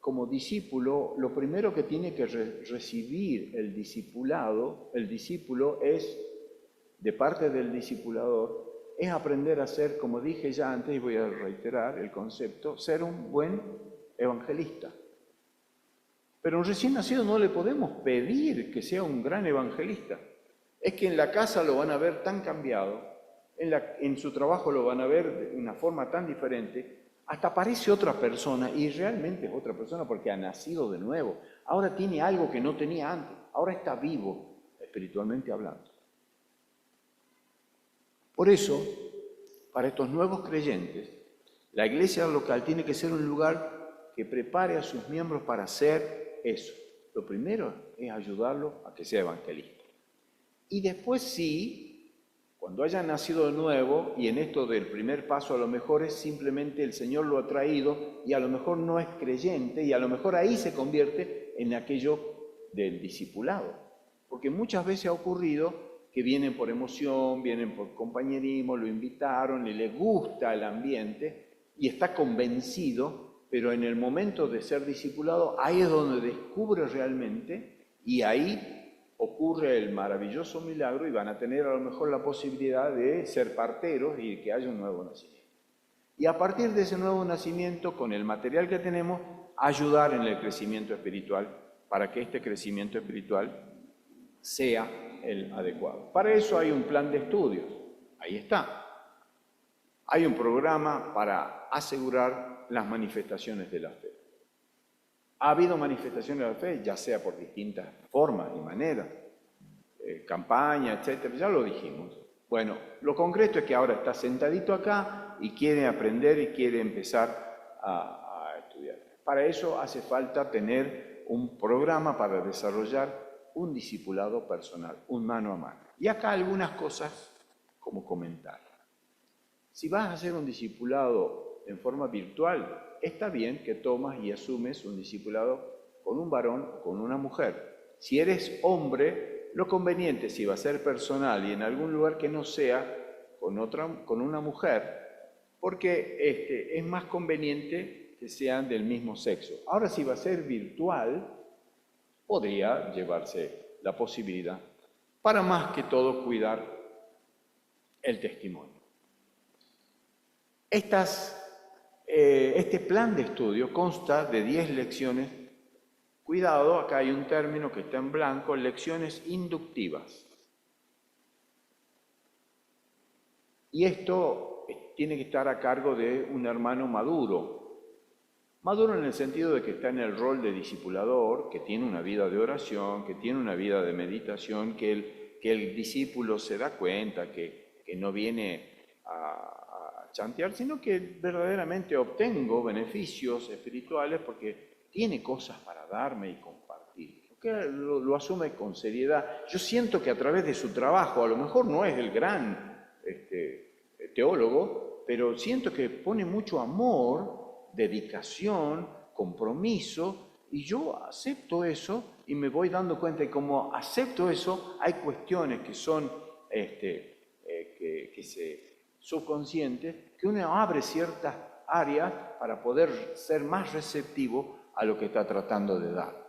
como discípulo, lo primero que tiene que recibir el discípulo es, de parte del discipulador, es aprender a ser, como dije ya antes, y voy a reiterar el concepto, ser un buen evangelista. Pero a un recién nacido no le podemos pedir que sea un gran evangelista. Es que en la casa lo van a ver tan cambiado, en su trabajo lo van a ver de una forma tan diferente, hasta parece otra persona, y realmente es otra persona porque ha nacido de nuevo. Ahora tiene algo que no tenía antes, ahora está vivo, espiritualmente hablando. Por eso, para estos nuevos creyentes, la iglesia local tiene que ser un lugar que prepare a sus miembros para hacer eso. Lo primero es ayudarlo a que sea evangelista. Y después sí, cuando haya nacido de nuevo, y en esto del primer paso a lo mejor es simplemente el Señor lo ha traído y a lo mejor no es creyente y a lo mejor ahí se convierte en aquello del discipulado. Porque muchas veces ha ocurrido que vienen por emoción, vienen por compañerismo, lo invitaron y le gusta el ambiente y está convencido, pero en el momento de ser discipulado ahí es donde descubre realmente y ahí ocurre el maravilloso milagro y van a tener a lo mejor la posibilidad de ser parteros y que haya un nuevo nacimiento. Y a partir de ese nuevo nacimiento, con el material que tenemos, ayudar en el crecimiento espiritual para que este crecimiento espiritual sea el adecuado. Para eso hay un plan de estudios, ahí está. Hay un programa para asegurar las manifestaciones de la fe. Ha habido manifestaciones de la fe, ya sea por distintas formas y maneras, campaña, etcétera, ya lo dijimos. Bueno, lo concreto es que ahora está sentadito acá y quiere aprender y quiere empezar a estudiar. Para eso hace falta tener un programa para desarrollar un discipulado personal, un mano a mano. Y acá algunas cosas como comentar. Si vas a hacer un discipulado en forma virtual, está bien que tomas y asumes un discipulado con un varón o con una mujer. Si eres hombre, lo conveniente, si va a ser personal y en algún lugar que no sea con una mujer, porque es más conveniente que sean del mismo sexo. Ahora, si va a ser virtual, podría llevarse la posibilidad para más que todo cuidar el testimonio. Este plan de estudio consta de 10 lecciones. Cuidado, acá hay un término que está en blanco, lecciones inductivas. Y esto tiene que estar a cargo de un hermano maduro Maduro en el sentido de que está en el rol de discipulador, que tiene una vida de oración, que tiene una vida de meditación, que el discípulo se da cuenta que no viene a chantear, sino que verdaderamente obtengo beneficios espirituales porque tiene cosas para darme y compartir. Que lo asume con seriedad. Yo siento que a través de su trabajo, a lo mejor no es el gran teólogo, pero siento que pone mucho amor, dedicación, compromiso, y yo acepto eso y me voy dando cuenta y como acepto eso, hay cuestiones que son subconscientes, que uno abre ciertas áreas para poder ser más receptivo a lo que está tratando de dar.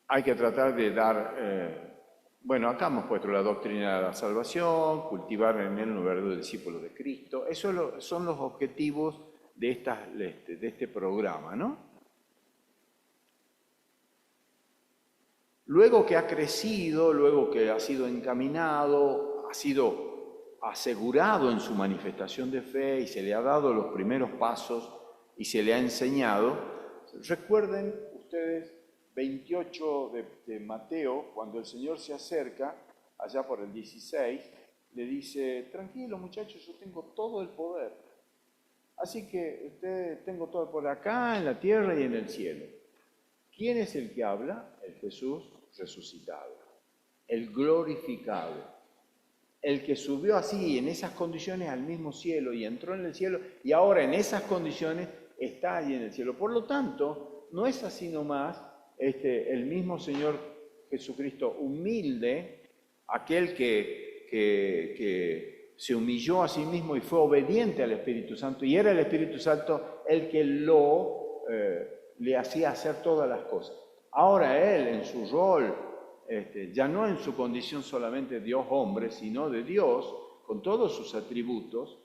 Hay que tratar de dar, bueno, acá hemos puesto la doctrina de la salvación, cultivar en él un verdadero discípulo de Cristo. Esos son los objetivos de este programa, ¿no? Luego que ha crecido, luego que ha sido encaminado, ha sido asegurado en su manifestación de fe y se le ha dado los primeros pasos y se le ha enseñado, recuerden ustedes 28 de Mateo, cuando el Señor se acerca, allá por el 16, le dice, tranquilo muchachos, yo tengo todo el poder. Así que ustedes tengo todo el poder acá, en la tierra y en el cielo. ¿Quién es el que habla? El Jesús resucitado, el glorificado, el que subió así, en esas condiciones, al mismo cielo y entró en el cielo y ahora en esas condiciones está allí en el cielo. Por lo tanto, no es así nomás el mismo Señor Jesucristo humilde, aquel que se humilló a sí mismo y fue obediente al Espíritu Santo, y era el Espíritu Santo el que le hacía hacer todas las cosas. Ahora Él, en su rol, ya no en su condición solamente Dios-hombre, sino de Dios, con todos sus atributos,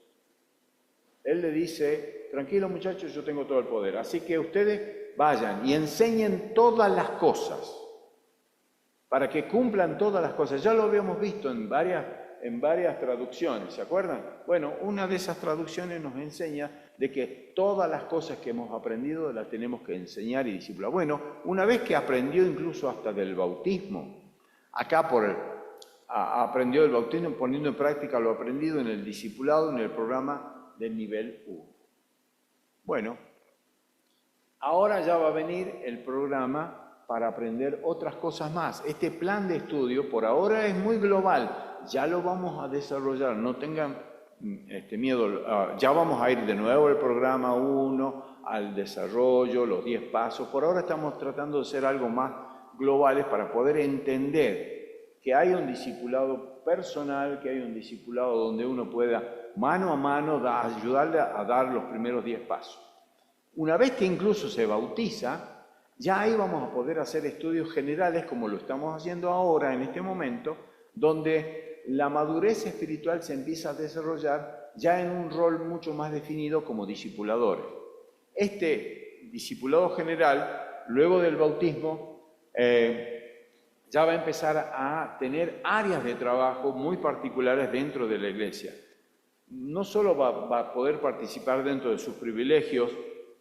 Él le dice, tranquilo muchachos, yo tengo todo el poder, así que ustedes vayan y enseñen todas las cosas, para que cumplan todas las cosas. Ya lo habíamos visto en varias traducciones, ¿se acuerdan? Bueno, una de esas traducciones nos enseña de que todas las cosas que hemos aprendido las tenemos que enseñar y discipular. Bueno, una vez que aprendió incluso hasta del bautismo, acá aprendió el bautismo poniendo en práctica lo aprendido en el discipulado, en el programa del nivel 1. Bueno, ahora ya va a venir el programa para aprender otras cosas más. Este plan de estudio por ahora es muy global, ya lo vamos a desarrollar, no tengan miedo, ya vamos a ir de nuevo al programa 1, al desarrollo, los 10 pasos. Por ahora estamos tratando de hacer algo más globales para poder entender que hay un discipulado personal, que hay un discipulado donde uno pueda mano a mano ayudarle a dar los primeros 10 pasos. Una vez que incluso se bautiza, ya ahí vamos a poder hacer estudios generales como lo estamos haciendo ahora en este momento, donde la madurez espiritual se empieza a desarrollar ya en un rol mucho más definido como discipuladores. Este discipulado general, luego del bautismo, ya va a empezar a tener áreas de trabajo muy particulares dentro de la iglesia. No solo va a poder participar dentro de sus privilegios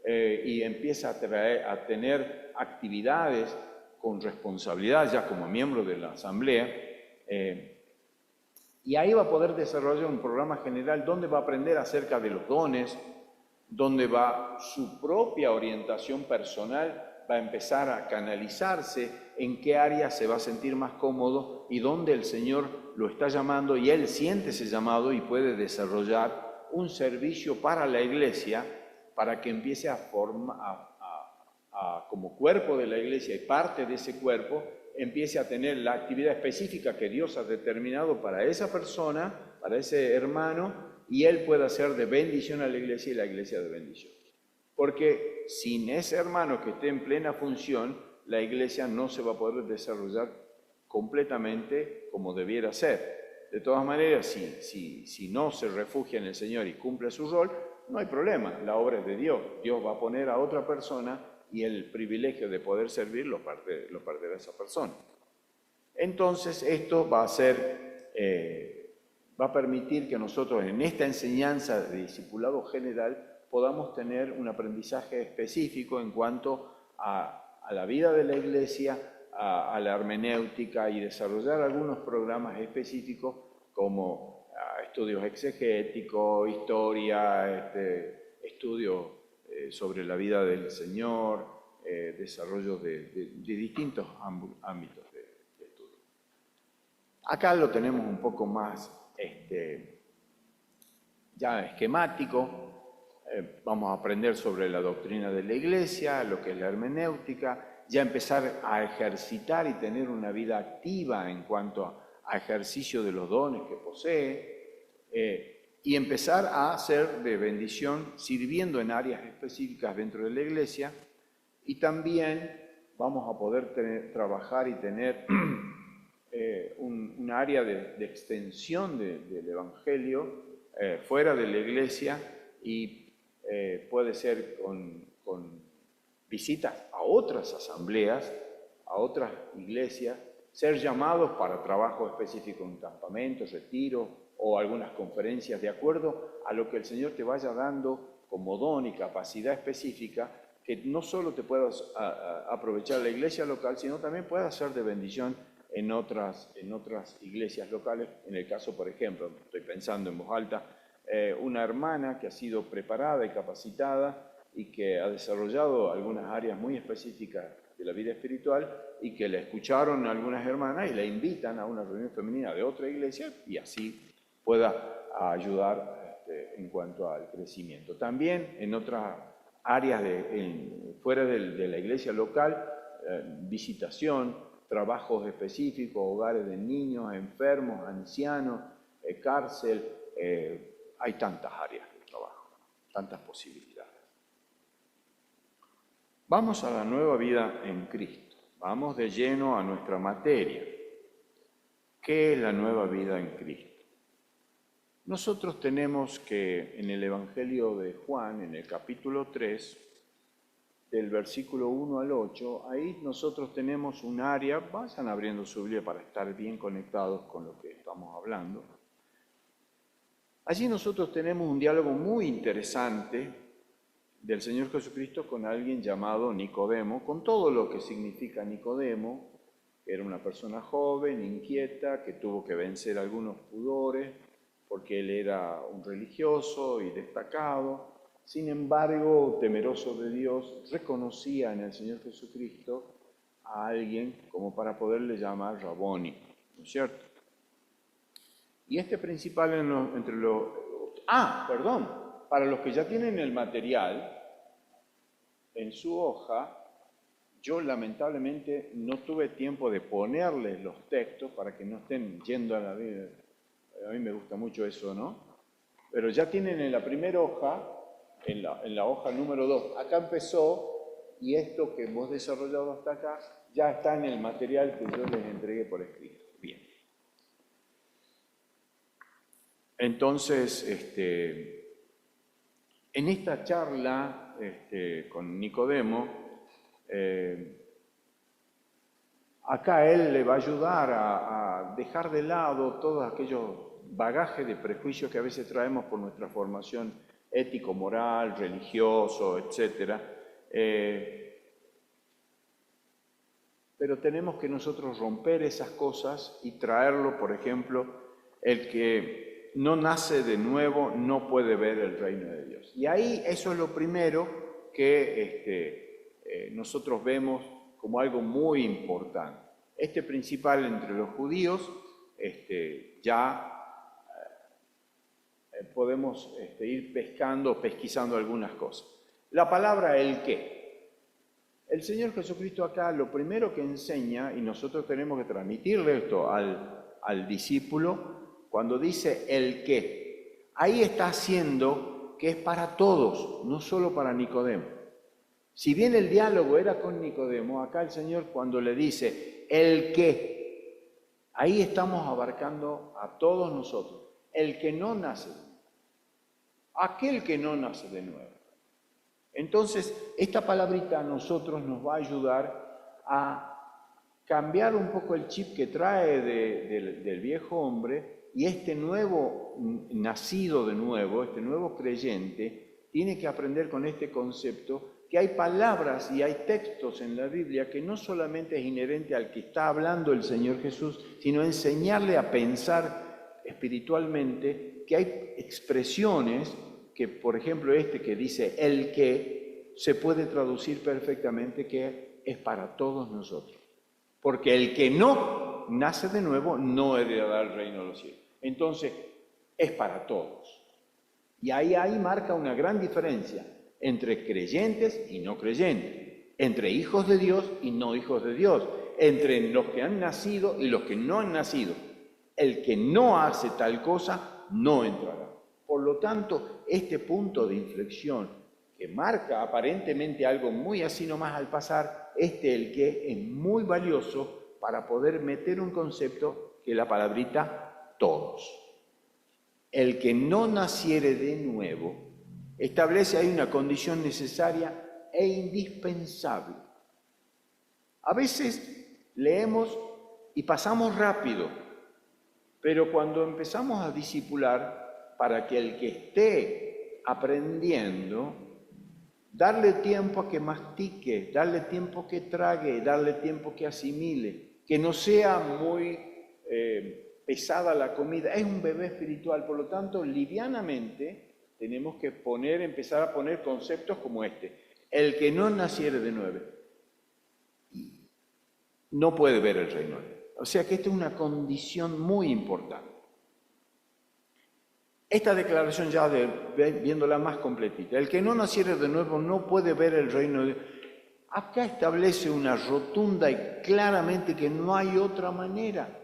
y empieza a tener actividades con responsabilidad ya como miembro de la asamblea, y ahí va a poder desarrollar un programa general donde va a aprender acerca de los dones, donde va su propia orientación personal, va a empezar a canalizarse en qué área se va a sentir más cómodo y dónde el Señor lo está llamando y él siente ese llamado y puede desarrollar un servicio para la iglesia para que empiece a formar, como cuerpo de la iglesia y parte de ese cuerpo, empiece a tener la actividad específica que Dios ha determinado para esa persona, para ese hermano, y él pueda ser de bendición a la iglesia y la iglesia de bendición. Porque sin ese hermano que esté en plena función, la iglesia no se va a poder desarrollar completamente como debiera ser. De todas maneras, si no se refugia en el Señor y cumple su rol, no hay problema, la obra es de Dios. Dios va a poner a otra persona y el privilegio de poder servir lo perderá esa persona. Entonces, esto va a permitir que nosotros en esta enseñanza de discipulado general podamos tener un aprendizaje específico en cuanto a la vida de la iglesia, a la hermenéutica y desarrollar algunos programas específicos como estudios exegéticos, historia, estudios sobre la vida del Señor, desarrollo de distintos ámbitos de estudio. Acá lo tenemos un poco más ya esquemático. Vamos a aprender sobre la doctrina de la iglesia, lo que es la hermenéutica, ya empezar a ejercitar y tener una vida activa en cuanto a ejercicio de los dones que posee, y empezar a ser de bendición sirviendo en áreas específicas dentro de la iglesia, y también vamos a poder trabajar y tener un área de extensión del Evangelio fuera de la iglesia, y puede ser con visitas a otras asambleas, a otras iglesias, ser llamados para trabajo específico en campamentos, retiros o algunas conferencias, de acuerdo a lo que el Señor te vaya dando como don y capacidad específica, que no solo te puedas aprovechar la iglesia local, sino también puedas ser de bendición en otras iglesias locales. En el caso, por ejemplo, estoy pensando en voz alta, una hermana que ha sido preparada y capacitada y que ha desarrollado algunas áreas muy específicas de la vida espiritual, y que la escucharon algunas hermanas y la invitan a una reunión femenina de otra iglesia, y así pueda ayudar en cuanto al crecimiento. También en otras áreas fuera de la iglesia local, visitación, trabajos específicos, hogares de niños, enfermos, ancianos, cárcel. Hay tantas áreas de trabajo, tantas posibilidades. Vamos a la nueva vida en Cristo. Vamos de lleno a nuestra materia. ¿Qué es la nueva vida en Cristo? Nosotros tenemos que en el Evangelio de Juan, en el capítulo 3, del versículo 1 al 8, ahí nosotros tenemos un área, vayan abriendo su Biblia para estar bien conectados con lo que estamos hablando. Allí nosotros tenemos un diálogo muy interesante del Señor Jesucristo con alguien llamado Nicodemo, con todo lo que significa Nicodemo. Era una persona joven, inquieta, que tuvo que vencer algunos pudores, porque él era un religioso y destacado. Sin embargo, temeroso de Dios, reconocía en el Señor Jesucristo a alguien como para poderle llamar Raboni, ¿no es cierto? Y principal para los que ya tienen el material, en su hoja, yo lamentablemente no tuve tiempo de ponerles los textos para que no estén yendo a la vida. A mí me gusta mucho eso, ¿no? Pero ya tienen en la primera hoja, en la hoja número 2, acá empezó, y esto que hemos desarrollado hasta acá, ya está en el material que yo les entregué por escrito. Bien. Entonces, en esta charla con Nicodemo, acá él le va a ayudar a dejar de lado todos aquellos bagajes de prejuicios que a veces traemos por nuestra formación ético-moral, religioso, etc. Pero tenemos que nosotros romper esas cosas y traerlo, por ejemplo, el que no nace de nuevo no puede ver el reino de Dios. Y ahí eso es lo primero que nosotros vemos como algo muy importante. Principal entre los judíos, ya podemos ir pesquisando algunas cosas. La palabra el qué. El Señor Jesucristo acá lo primero que enseña, y nosotros tenemos que transmitirle esto al discípulo, cuando dice el qué, ahí está haciendo que es para todos, no solo para Nicodemo. Si bien el diálogo era con Nicodemo, acá el Señor cuando le dice el qué, ahí estamos abarcando a todos nosotros. El que no nace, aquel que no nace de nuevo. Entonces, esta palabrita a nosotros nos va a ayudar a cambiar un poco el chip que trae del viejo hombre, y nuevo nacido de nuevo, nuevo creyente, tiene que aprender con este concepto que hay palabras y hay textos en la Biblia que no solamente es inherente al que está hablando el Señor Jesús, sino enseñarle a pensar espiritualmente, que hay expresiones que, por ejemplo, que dice el que, se puede traducir perfectamente que es para todos nosotros. Porque el que no nace de nuevo no heredará el reino de los cielos. Entonces, es para todos. Y ahí marca una gran diferencia entre creyentes y no creyentes, entre hijos de Dios y no hijos de Dios, entre los que han nacido y los que no han nacido. El que no hace tal cosa no entrará. Por lo tanto, este punto de inflexión que marca aparentemente algo muy así nomás al pasar, el que es muy valioso para poder meter un concepto que es la palabrita todos. El que no naciere de nuevo establece ahí una condición necesaria e indispensable. A veces leemos y pasamos rápido, pero cuando empezamos a discipular, para que el que esté aprendiendo, darle tiempo a que mastique, darle tiempo que trague, darle tiempo que asimile, que no sea muy pesada la comida. Es un bebé espiritual, por lo tanto, livianamente tenemos que empezar a poner conceptos como este. El que no naciere de nuevo no puede ver el reino de Dios. O sea que esta es una condición muy importante. Esta declaración ya viéndola más completita. El que no naciere de nuevo no puede ver el reino de Dios. Acá establece una rotunda y claramente que no hay otra manera.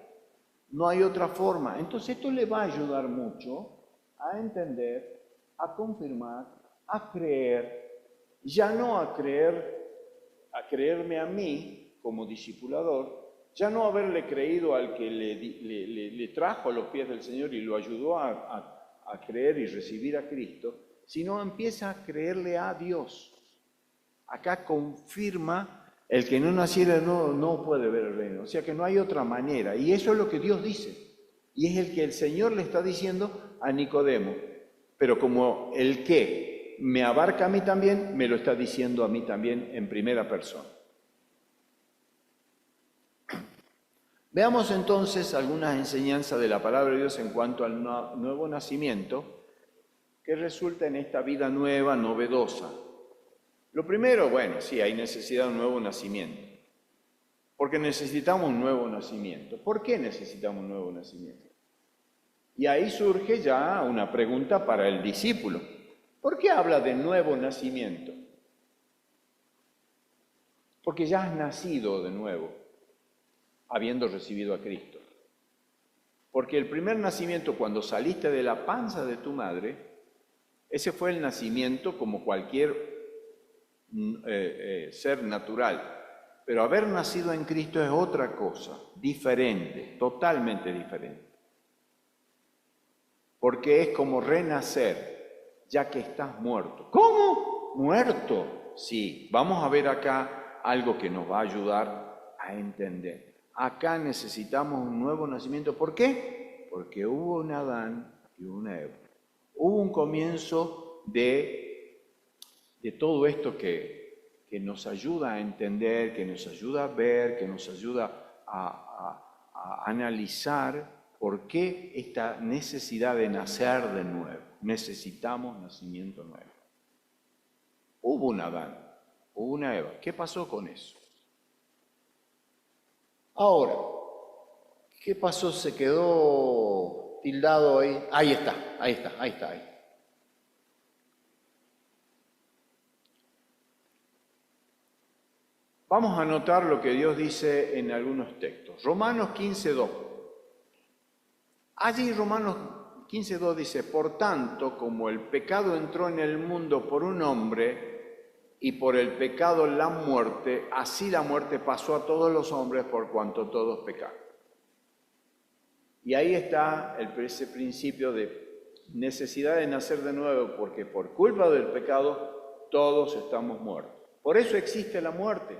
No hay otra forma. Entonces esto le va a ayudar mucho a entender, a confirmar, a creer, ya no a creerme a mí como discipulador, ya no haberle creído al que le trajo a los pies del Señor y lo ayudó a creer y recibir a Cristo, sino empieza a creerle a Dios. Acá confirma. El que no naciera no puede ver el reino. O sea que no hay otra manera. Y eso es lo que Dios dice. Y es el que el Señor le está diciendo a Nicodemo. Pero como el que me abarca a mí también, me lo está diciendo a mí también en primera persona. Veamos entonces algunas enseñanzas de la palabra de Dios en cuanto al nuevo nacimiento que resulta en esta vida nueva, novedosa. Lo primero, bueno, sí, hay necesidad de un nuevo nacimiento, porque necesitamos un nuevo nacimiento. ¿Por qué necesitamos un nuevo nacimiento? Y ahí surge ya una pregunta para el discípulo. ¿Por qué habla de nuevo nacimiento? Porque ya has nacido de nuevo, habiendo recibido a Cristo. Porque el primer nacimiento, cuando saliste de la panza de tu madre, ese fue el nacimiento como cualquier ser natural, pero haber nacido en Cristo es otra cosa, diferente, totalmente diferente, porque es como renacer, ya que estás muerto. ¿Cómo? ¿Muerto? Sí, vamos a ver acá algo que nos va a ayudar a entender. Acá necesitamos un nuevo nacimiento. ¿Por qué? Porque hubo un Adán y una Eva. Hubo un comienzo de todo esto que nos ayuda a entender, que nos ayuda a ver, que nos ayuda a analizar por qué esta necesidad de nacer de nuevo. Necesitamos nacimiento nuevo. Hubo un Adán, hubo una Eva. ¿Qué pasó con eso? Ahora, ¿qué pasó? Se quedó tildado ahí. Ahí está. Vamos a notar lo que Dios dice en algunos textos. Romanos 15:2. Allí Romanos 15:2 dice, por tanto, como el pecado entró en el mundo por un hombre y por el pecado la muerte, así la muerte pasó a todos los hombres por cuanto todos pecaron. Y ahí está ese principio de necesidad de nacer de nuevo, porque por culpa del pecado todos estamos muertos. Por eso existe la muerte.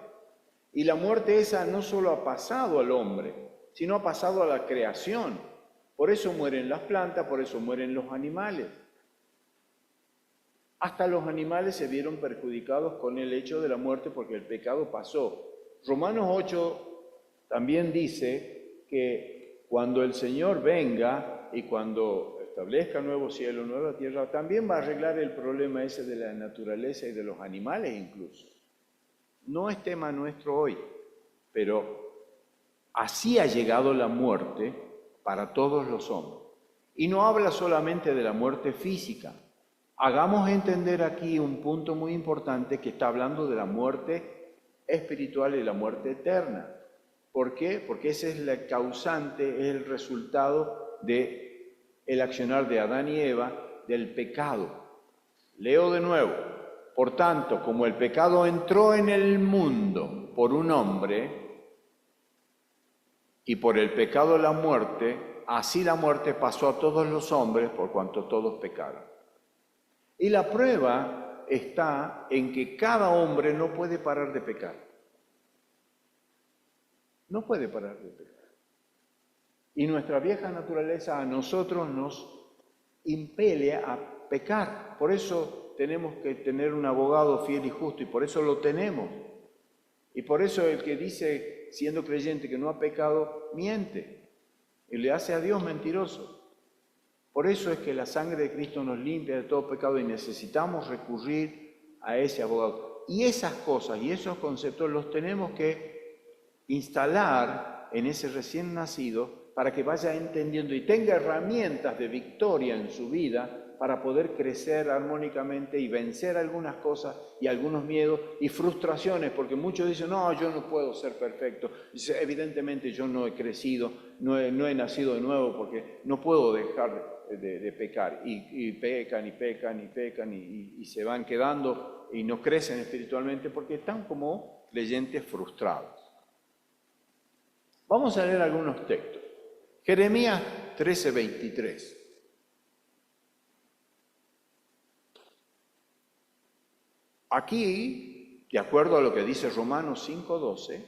Y la muerte esa no solo ha pasado al hombre, sino ha pasado a la creación. Por eso mueren las plantas, por eso mueren los animales. Hasta los animales se vieron perjudicados con el hecho de la muerte porque el pecado pasó. Romanos 8 también dice que cuando el Señor venga y cuando establezca nuevo cielo, nueva tierra, también va a arreglar el problema ese de la naturaleza y de los animales incluso. No es tema nuestro hoy, pero así ha llegado la muerte para todos los hombres. Y no habla solamente de la muerte física. Hagamos entender aquí un punto muy importante que está hablando de la muerte espiritual y la muerte eterna. ¿Por qué? Porque ese es el causante, es el resultado del accionar de Adán y Eva, del pecado. Leo de nuevo. Por tanto, como el pecado entró en el mundo por un hombre, y por el pecado la muerte, así la muerte pasó a todos los hombres por cuanto todos pecaron. Y la prueba está en que cada hombre no puede parar de pecar. No puede parar de pecar. Y nuestra vieja naturaleza a nosotros nos impele a pecar. Por eso tenemos que tener un abogado fiel y justo, y por eso lo tenemos. Y por eso el que dice, siendo creyente, que no ha pecado, miente y le hace a Dios mentiroso. Por eso es que la sangre de Cristo nos limpia de todo pecado y necesitamos recurrir a ese abogado. Y esas cosas y esos conceptos los tenemos que instalar en ese recién nacido para que vaya entendiendo y tenga herramientas de victoria en su vida para poder crecer armónicamente y vencer algunas cosas y algunos miedos y frustraciones, porque muchos dicen, no, yo no puedo ser perfecto. Dice, evidentemente yo no he crecido, no he nacido de nuevo porque no puedo dejar de pecar. Y pecan y pecan y pecan y se van quedando y no crecen espiritualmente porque están como creyentes frustrados. Vamos a leer algunos textos. Jeremías 13:23. Aquí, de acuerdo a lo que dice Romanos 5:12,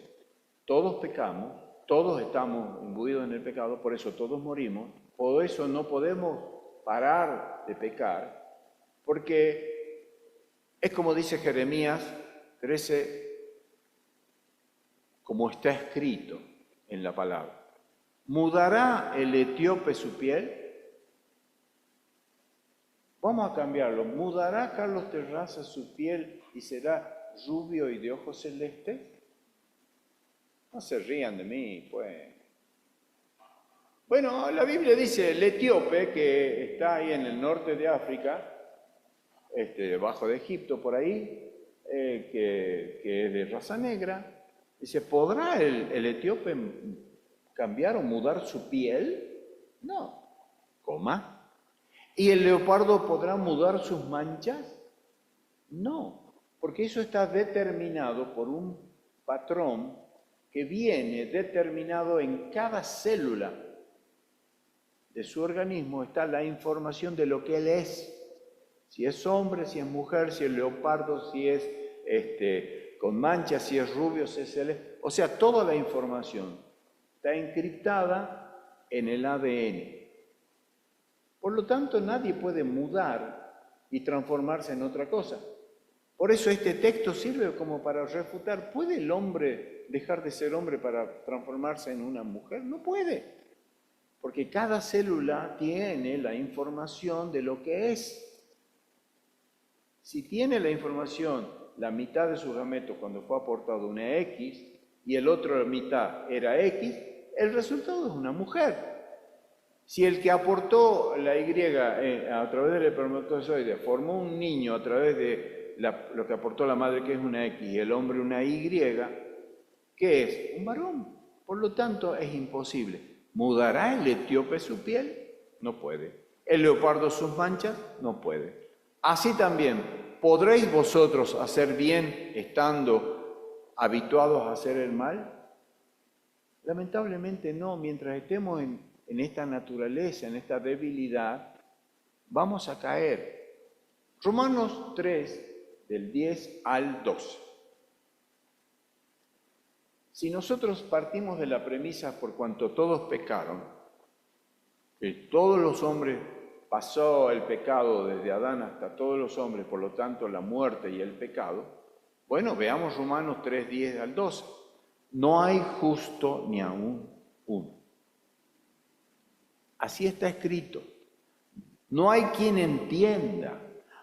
todos pecamos, todos estamos imbuidos en el pecado, por eso todos morimos, por eso no podemos parar de pecar, porque es como dice Jeremías 13, como está escrito en la palabra. ¿Mudará el etíope su piel? Vamos a cambiarlo. ¿Mudará Carlos Terraza su piel y será rubio y de ojos celestes? No se rían de mí, pues. Bueno, la Biblia dice, el etíope, que está ahí en el norte de África, debajo de Egipto, por ahí, que es de raza negra, dice, ¿podrá el etíope cambiar o mudar su piel? No, coma. ¿Y el leopardo podrá mudar sus manchas? No, porque eso está determinado por un patrón que viene determinado en cada célula de su organismo, está la información de lo que él es. Si es hombre, si es mujer, si es leopardo, si es con manchas, si es rubio, si es celeste. O sea, toda la información está encriptada en el ADN. Por lo tanto, nadie puede mudar y transformarse en otra cosa. Por eso este texto sirve como para refutar, ¿puede el hombre dejar de ser hombre para transformarse en una mujer? No puede, porque cada célula tiene la información de lo que es. Si tiene la información, la mitad de su gameto cuando fue aportado una X y el otro mitad era X, el resultado es una mujer. Si el que aportó la Y a través del espermatozoide formó un niño a través de lo que aportó la madre, que es una X, y el hombre una Y, ¿qué es? Un varón. Por lo tanto, es imposible. ¿Mudará el etíope su piel? No puede. ¿El leopardo sus manchas? No puede. Así también, ¿podréis vosotros hacer bien estando habituados a hacer el mal? Lamentablemente no. Mientras estemos en esta naturaleza, en esta debilidad, vamos a caer. Romanos 3, del 10 al 12. Si nosotros partimos de la premisa por cuanto todos pecaron, que todos los hombres pasó el pecado desde Adán hasta todos los hombres, por lo tanto la muerte y el pecado, bueno, veamos Romanos 3, 10 al 12. No hay justo ni aún uno. Así está escrito. No hay quien entienda,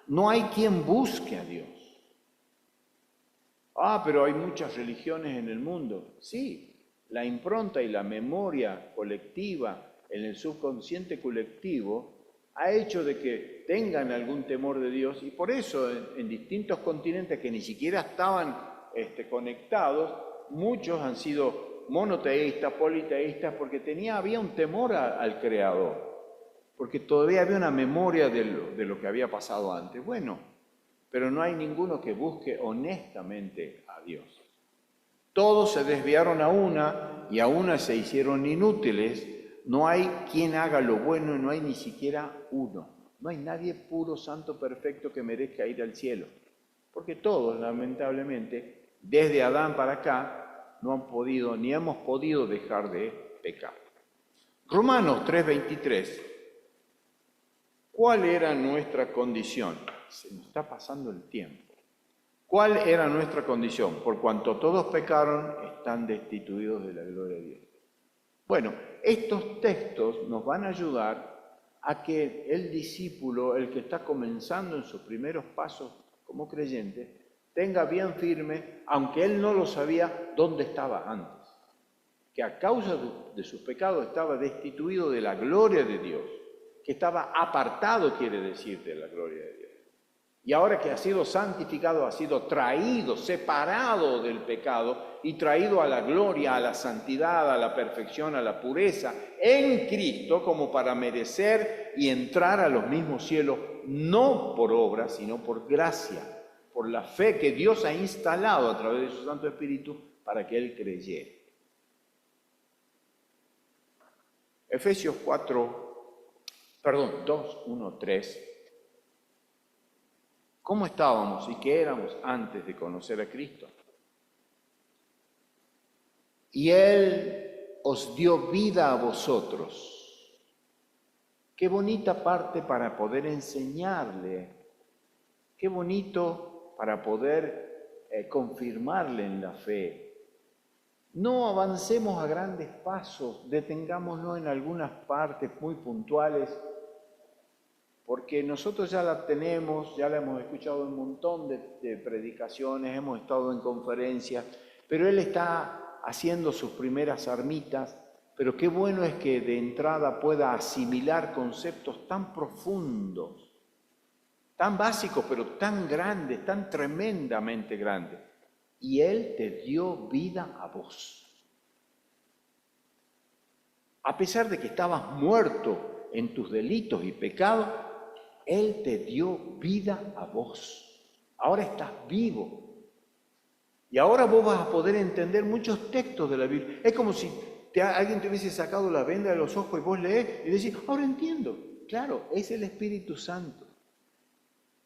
no hay quien busque a Dios. Pero hay muchas religiones en el mundo. Sí, la impronta y la memoria colectiva en el subconsciente colectivo ha hecho de que tengan algún temor de Dios y por eso en distintos continentes que ni siquiera estaban conectados, muchos han sido monoteístas, politeístas, porque había un temor al Creador, porque todavía había una memoria de lo que había pasado antes. Bueno, pero no hay ninguno que busque honestamente a Dios. Todos se desviaron a una y a una se hicieron inútiles. No hay quien haga lo bueno y no hay ni siquiera uno. No hay nadie puro, santo, perfecto que merezca ir al cielo. Porque todos, lamentablemente, desde Adán para acá, no han podido ni hemos podido dejar de pecar. Romanos 3:23. ¿Cuál era nuestra condición? Se nos está pasando el tiempo. ¿Cuál era nuestra condición? Por cuanto todos pecaron, están destituidos de la gloria de Dios. Bueno, estos textos nos van a ayudar a que el discípulo, el que está comenzando en sus primeros pasos como creyente, tenga bien firme, aunque él no lo sabía, dónde estaba antes. Que a causa de sus pecados estaba destituido de la gloria de Dios, que estaba apartado, quiere decir, de la gloria de Dios. Y ahora que ha sido santificado, ha sido traído, separado del pecado y traído a la gloria, a la santidad, a la perfección, a la pureza en Cristo, como para merecer y entrar a los mismos cielos, no por obra, sino por gracia, por la fe que Dios ha instalado a través de su Santo Espíritu para que Él creyera. Efesios 2, 1, 3. ¿Cómo estábamos y qué éramos antes de conocer a Cristo? Y Él os dio vida a vosotros. Qué bonita parte para poder enseñarle. Qué bonito para poder confirmarle en la fe. No avancemos a grandes pasos, detengámonos en algunas partes muy puntuales, porque nosotros ya la tenemos, ya la hemos escuchado en un montón de predicaciones, hemos estado en conferencias, pero Él está haciendo sus primeras armitas, pero qué bueno es que de entrada pueda asimilar conceptos tan profundos, tan básicos, pero tan grandes, tan tremendamente grandes. Y Él te dio vida a vos. A pesar de que estabas muerto en tus delitos y pecados, Él te dio vida a vos. Ahora estás vivo. Y ahora vos vas a poder entender muchos textos de la Biblia. Es como si alguien te hubiese sacado la venda de los ojos y vos lees y decís, ahora entiendo. Claro, es el Espíritu Santo.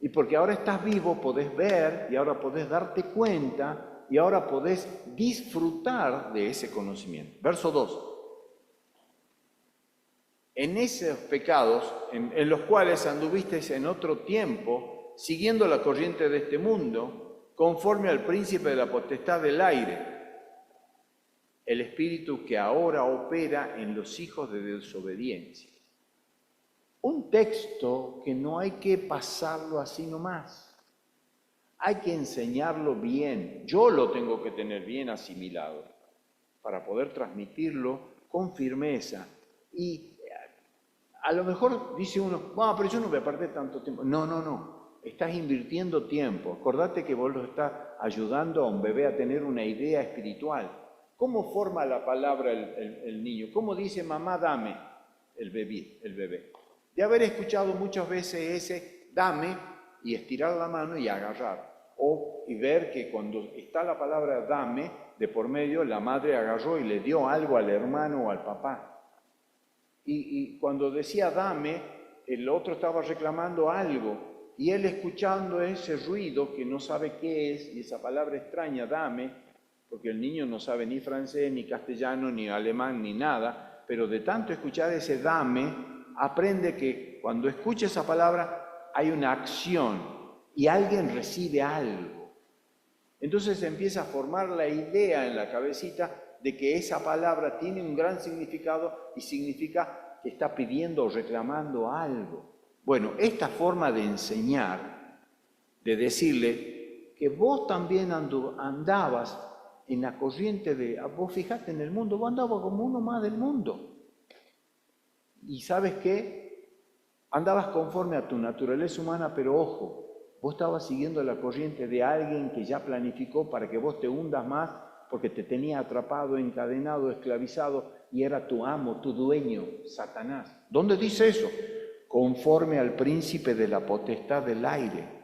Y porque ahora estás vivo, podés ver y ahora podés darte cuenta y ahora podés disfrutar de ese conocimiento. Verso 2. En esos pecados en los cuales anduvisteis en otro tiempo, siguiendo la corriente de este mundo, conforme al príncipe de la potestad del aire, el espíritu que ahora opera en los hijos de desobediencia. Un texto que no hay que pasarlo así nomás, hay que enseñarlo bien. Yo lo tengo que tener bien asimilado para poder transmitirlo con firmeza. Y a lo mejor dice uno, pero yo no voy a perder tanto tiempo. No. Estás invirtiendo tiempo. Acordate que vos lo estás ayudando a un bebé a tener una idea espiritual. ¿Cómo forma la palabra el niño? ¿Cómo dice mamá, dame? El bebé. De haber escuchado muchas veces ese dame y estirar la mano y agarrar. Y ver que cuando está la palabra dame, de por medio la madre agarró y le dio algo al hermano o al papá. Y cuando decía dame, el otro estaba reclamando algo, y él escuchando ese ruido que no sabe qué es, y esa palabra extraña, dame, porque el niño no sabe ni francés, ni castellano, ni alemán, ni nada, pero de tanto escuchar ese dame, aprende que cuando escucha esa palabra hay una acción y alguien recibe algo. Entonces empieza a formar la idea en la cabecita de que esa palabra tiene un gran significado y significa que está pidiendo o reclamando algo. Bueno, esta forma de enseñar, de decirle que vos también andabas en la corriente vos fijate en el mundo, vos andabas como uno más del mundo. Y ¿sabes qué? Andabas conforme a tu naturaleza humana, pero ojo, vos estabas siguiendo la corriente de alguien que ya planificó para que vos te hundas más porque te tenía atrapado, encadenado, esclavizado y era tu amo, tu dueño, Satanás. ¿Dónde dice eso? Conforme al príncipe de la potestad del aire,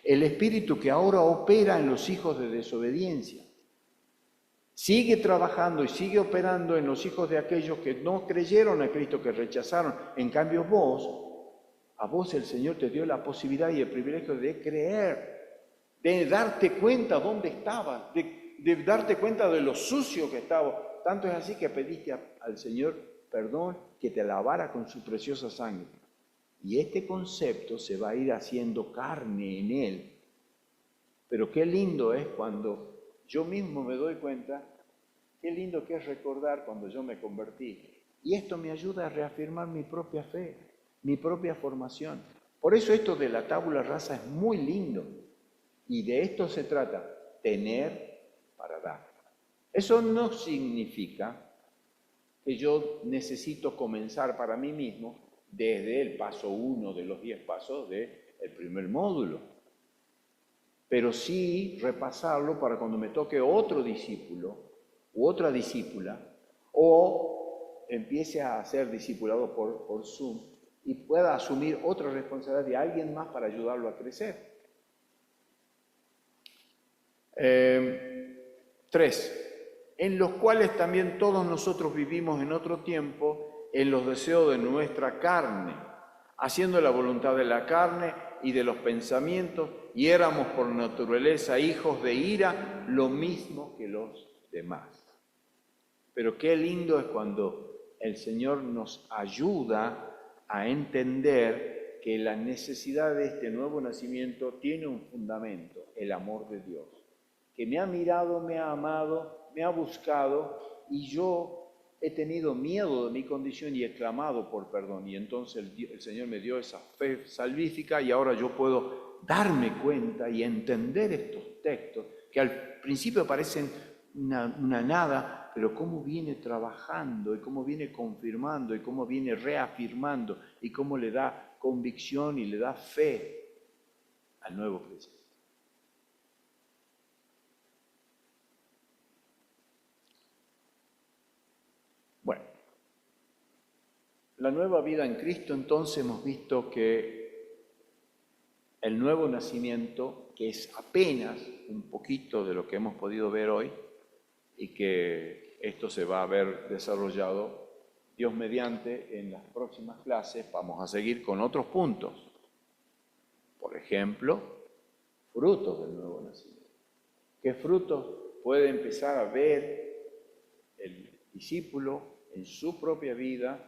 el espíritu que ahora opera en los hijos de desobediencia. Sigue trabajando y sigue operando en los hijos de aquellos que no creyeron a Cristo, que rechazaron. En cambio a vos el Señor te dio la posibilidad y el privilegio de creer, de darte cuenta dónde estabas, de darte cuenta de lo sucio que estabas. Tanto es así que pediste al Señor perdón, que te lavara con su preciosa sangre. Y este concepto se va a ir haciendo carne en Él. Pero qué lindo es cuando yo mismo me doy cuenta, qué lindo que es recordar cuando yo me convertí. Y esto me ayuda a reafirmar mi propia fe, mi propia formación. Por eso esto de la tabula rasa es muy lindo. Y de esto se trata, tener para dar. Eso no significa que yo necesito comenzar para mí mismo desde el paso 1 de los 10 pasos del primer módulo. Pero sí repasarlo para cuando me toque otro discípulo u otra discípula o empiece a ser discipulado por Zoom y pueda asumir otra responsabilidad de alguien más para ayudarlo a crecer. 3. En los cuales también todos nosotros vivimos en otro tiempo en los deseos de nuestra carne, haciendo la voluntad de la carne y de los pensamientos, y éramos por naturaleza hijos de ira, lo mismo que los demás. Pero qué lindo es cuando el Señor nos ayuda a entender que la necesidad de este nuevo nacimiento tiene un fundamento, el amor de Dios, que me ha mirado, me ha amado, me ha buscado, y yo he tenido miedo de mi condición y he clamado por perdón. Y entonces el Señor me dio esa fe salvífica y ahora yo puedo darme cuenta y entender estos textos que al principio parecen una nada, pero cómo viene trabajando y cómo viene confirmando y cómo viene reafirmando y cómo le da convicción y le da fe al nuevo creyente. Bueno, la nueva vida en Cristo, entonces hemos visto que el nuevo nacimiento, que es apenas un poquito de lo que hemos podido ver hoy, y que esto se va a ver desarrollado, Dios mediante, en las próximas clases, vamos a seguir con otros puntos. Por ejemplo, frutos del nuevo nacimiento. ¿Qué frutos puede empezar a ver el discípulo en su propia vida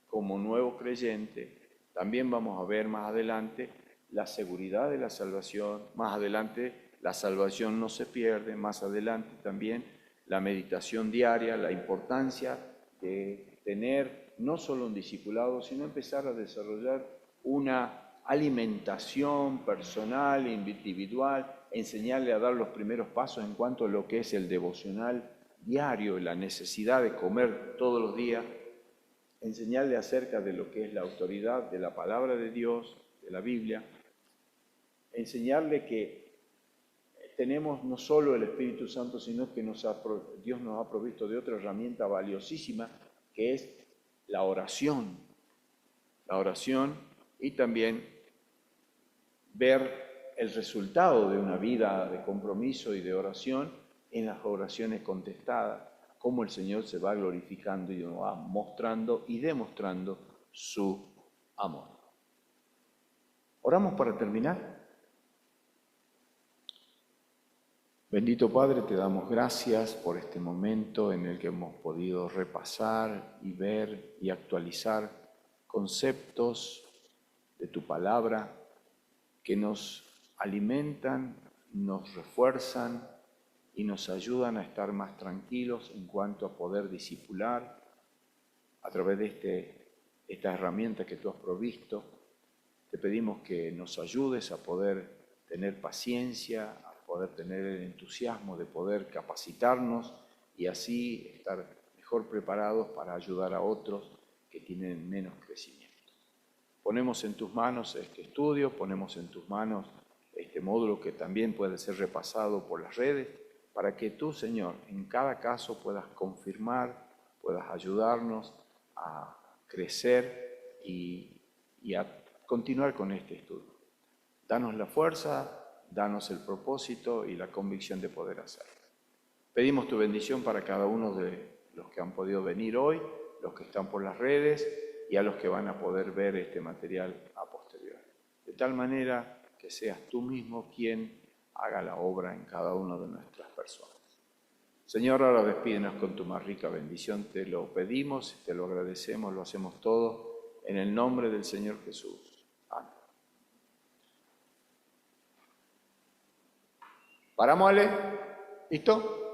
como nuevo creyente? También vamos a ver más adelante la seguridad de la salvación, más adelante la salvación no se pierde, más adelante también la meditación diaria, la importancia de tener no solo un discipulado, sino empezar a desarrollar una alimentación personal, individual, enseñarle a dar los primeros pasos en cuanto a lo que es el devocional diario, la necesidad de comer todos los días, enseñarle acerca de lo que es la autoridad de la palabra de Dios, de la Biblia, enseñarle que tenemos no solo el Espíritu Santo, sino que Dios nos ha provisto de otra herramienta valiosísima, que es la oración. La oración y también ver el resultado de una vida de compromiso y de oración en las oraciones contestadas, cómo el Señor se va glorificando y nos va mostrando y demostrando su amor. Oramos para terminar. Bendito Padre, te damos gracias por este momento en el que hemos podido repasar y ver y actualizar conceptos de tu palabra, que nos alimentan, nos refuerzan y nos ayudan a estar más tranquilos en cuanto a poder discipular a través de esta herramienta que tú has provisto. Te pedimos que nos ayudes a poder tener paciencia, a poder tener el entusiasmo de poder capacitarnos y así estar mejor preparados para ayudar a otros que tienen menos crecimiento. Ponemos en tus manos este estudio, ponemos en tus manos este módulo que también puede ser repasado por las redes, para que tú, Señor, en cada caso puedas confirmar, puedas ayudarnos a crecer y a continuar con este estudio. Danos la fuerza, danos el propósito y la convicción de poder hacerlo. Pedimos tu bendición para cada uno de los que han podido venir hoy, los que están por las redes y a los que van a poder ver este material a posteriori. De tal manera que seas tú mismo quien haga la obra en cada una de nuestras personas. Señor, ahora despídenos con tu más rica bendición. Te lo pedimos, te lo agradecemos, lo hacemos todo en el nombre del Señor Jesús. Amén. ¿Paramos, Ale? ¿Listo?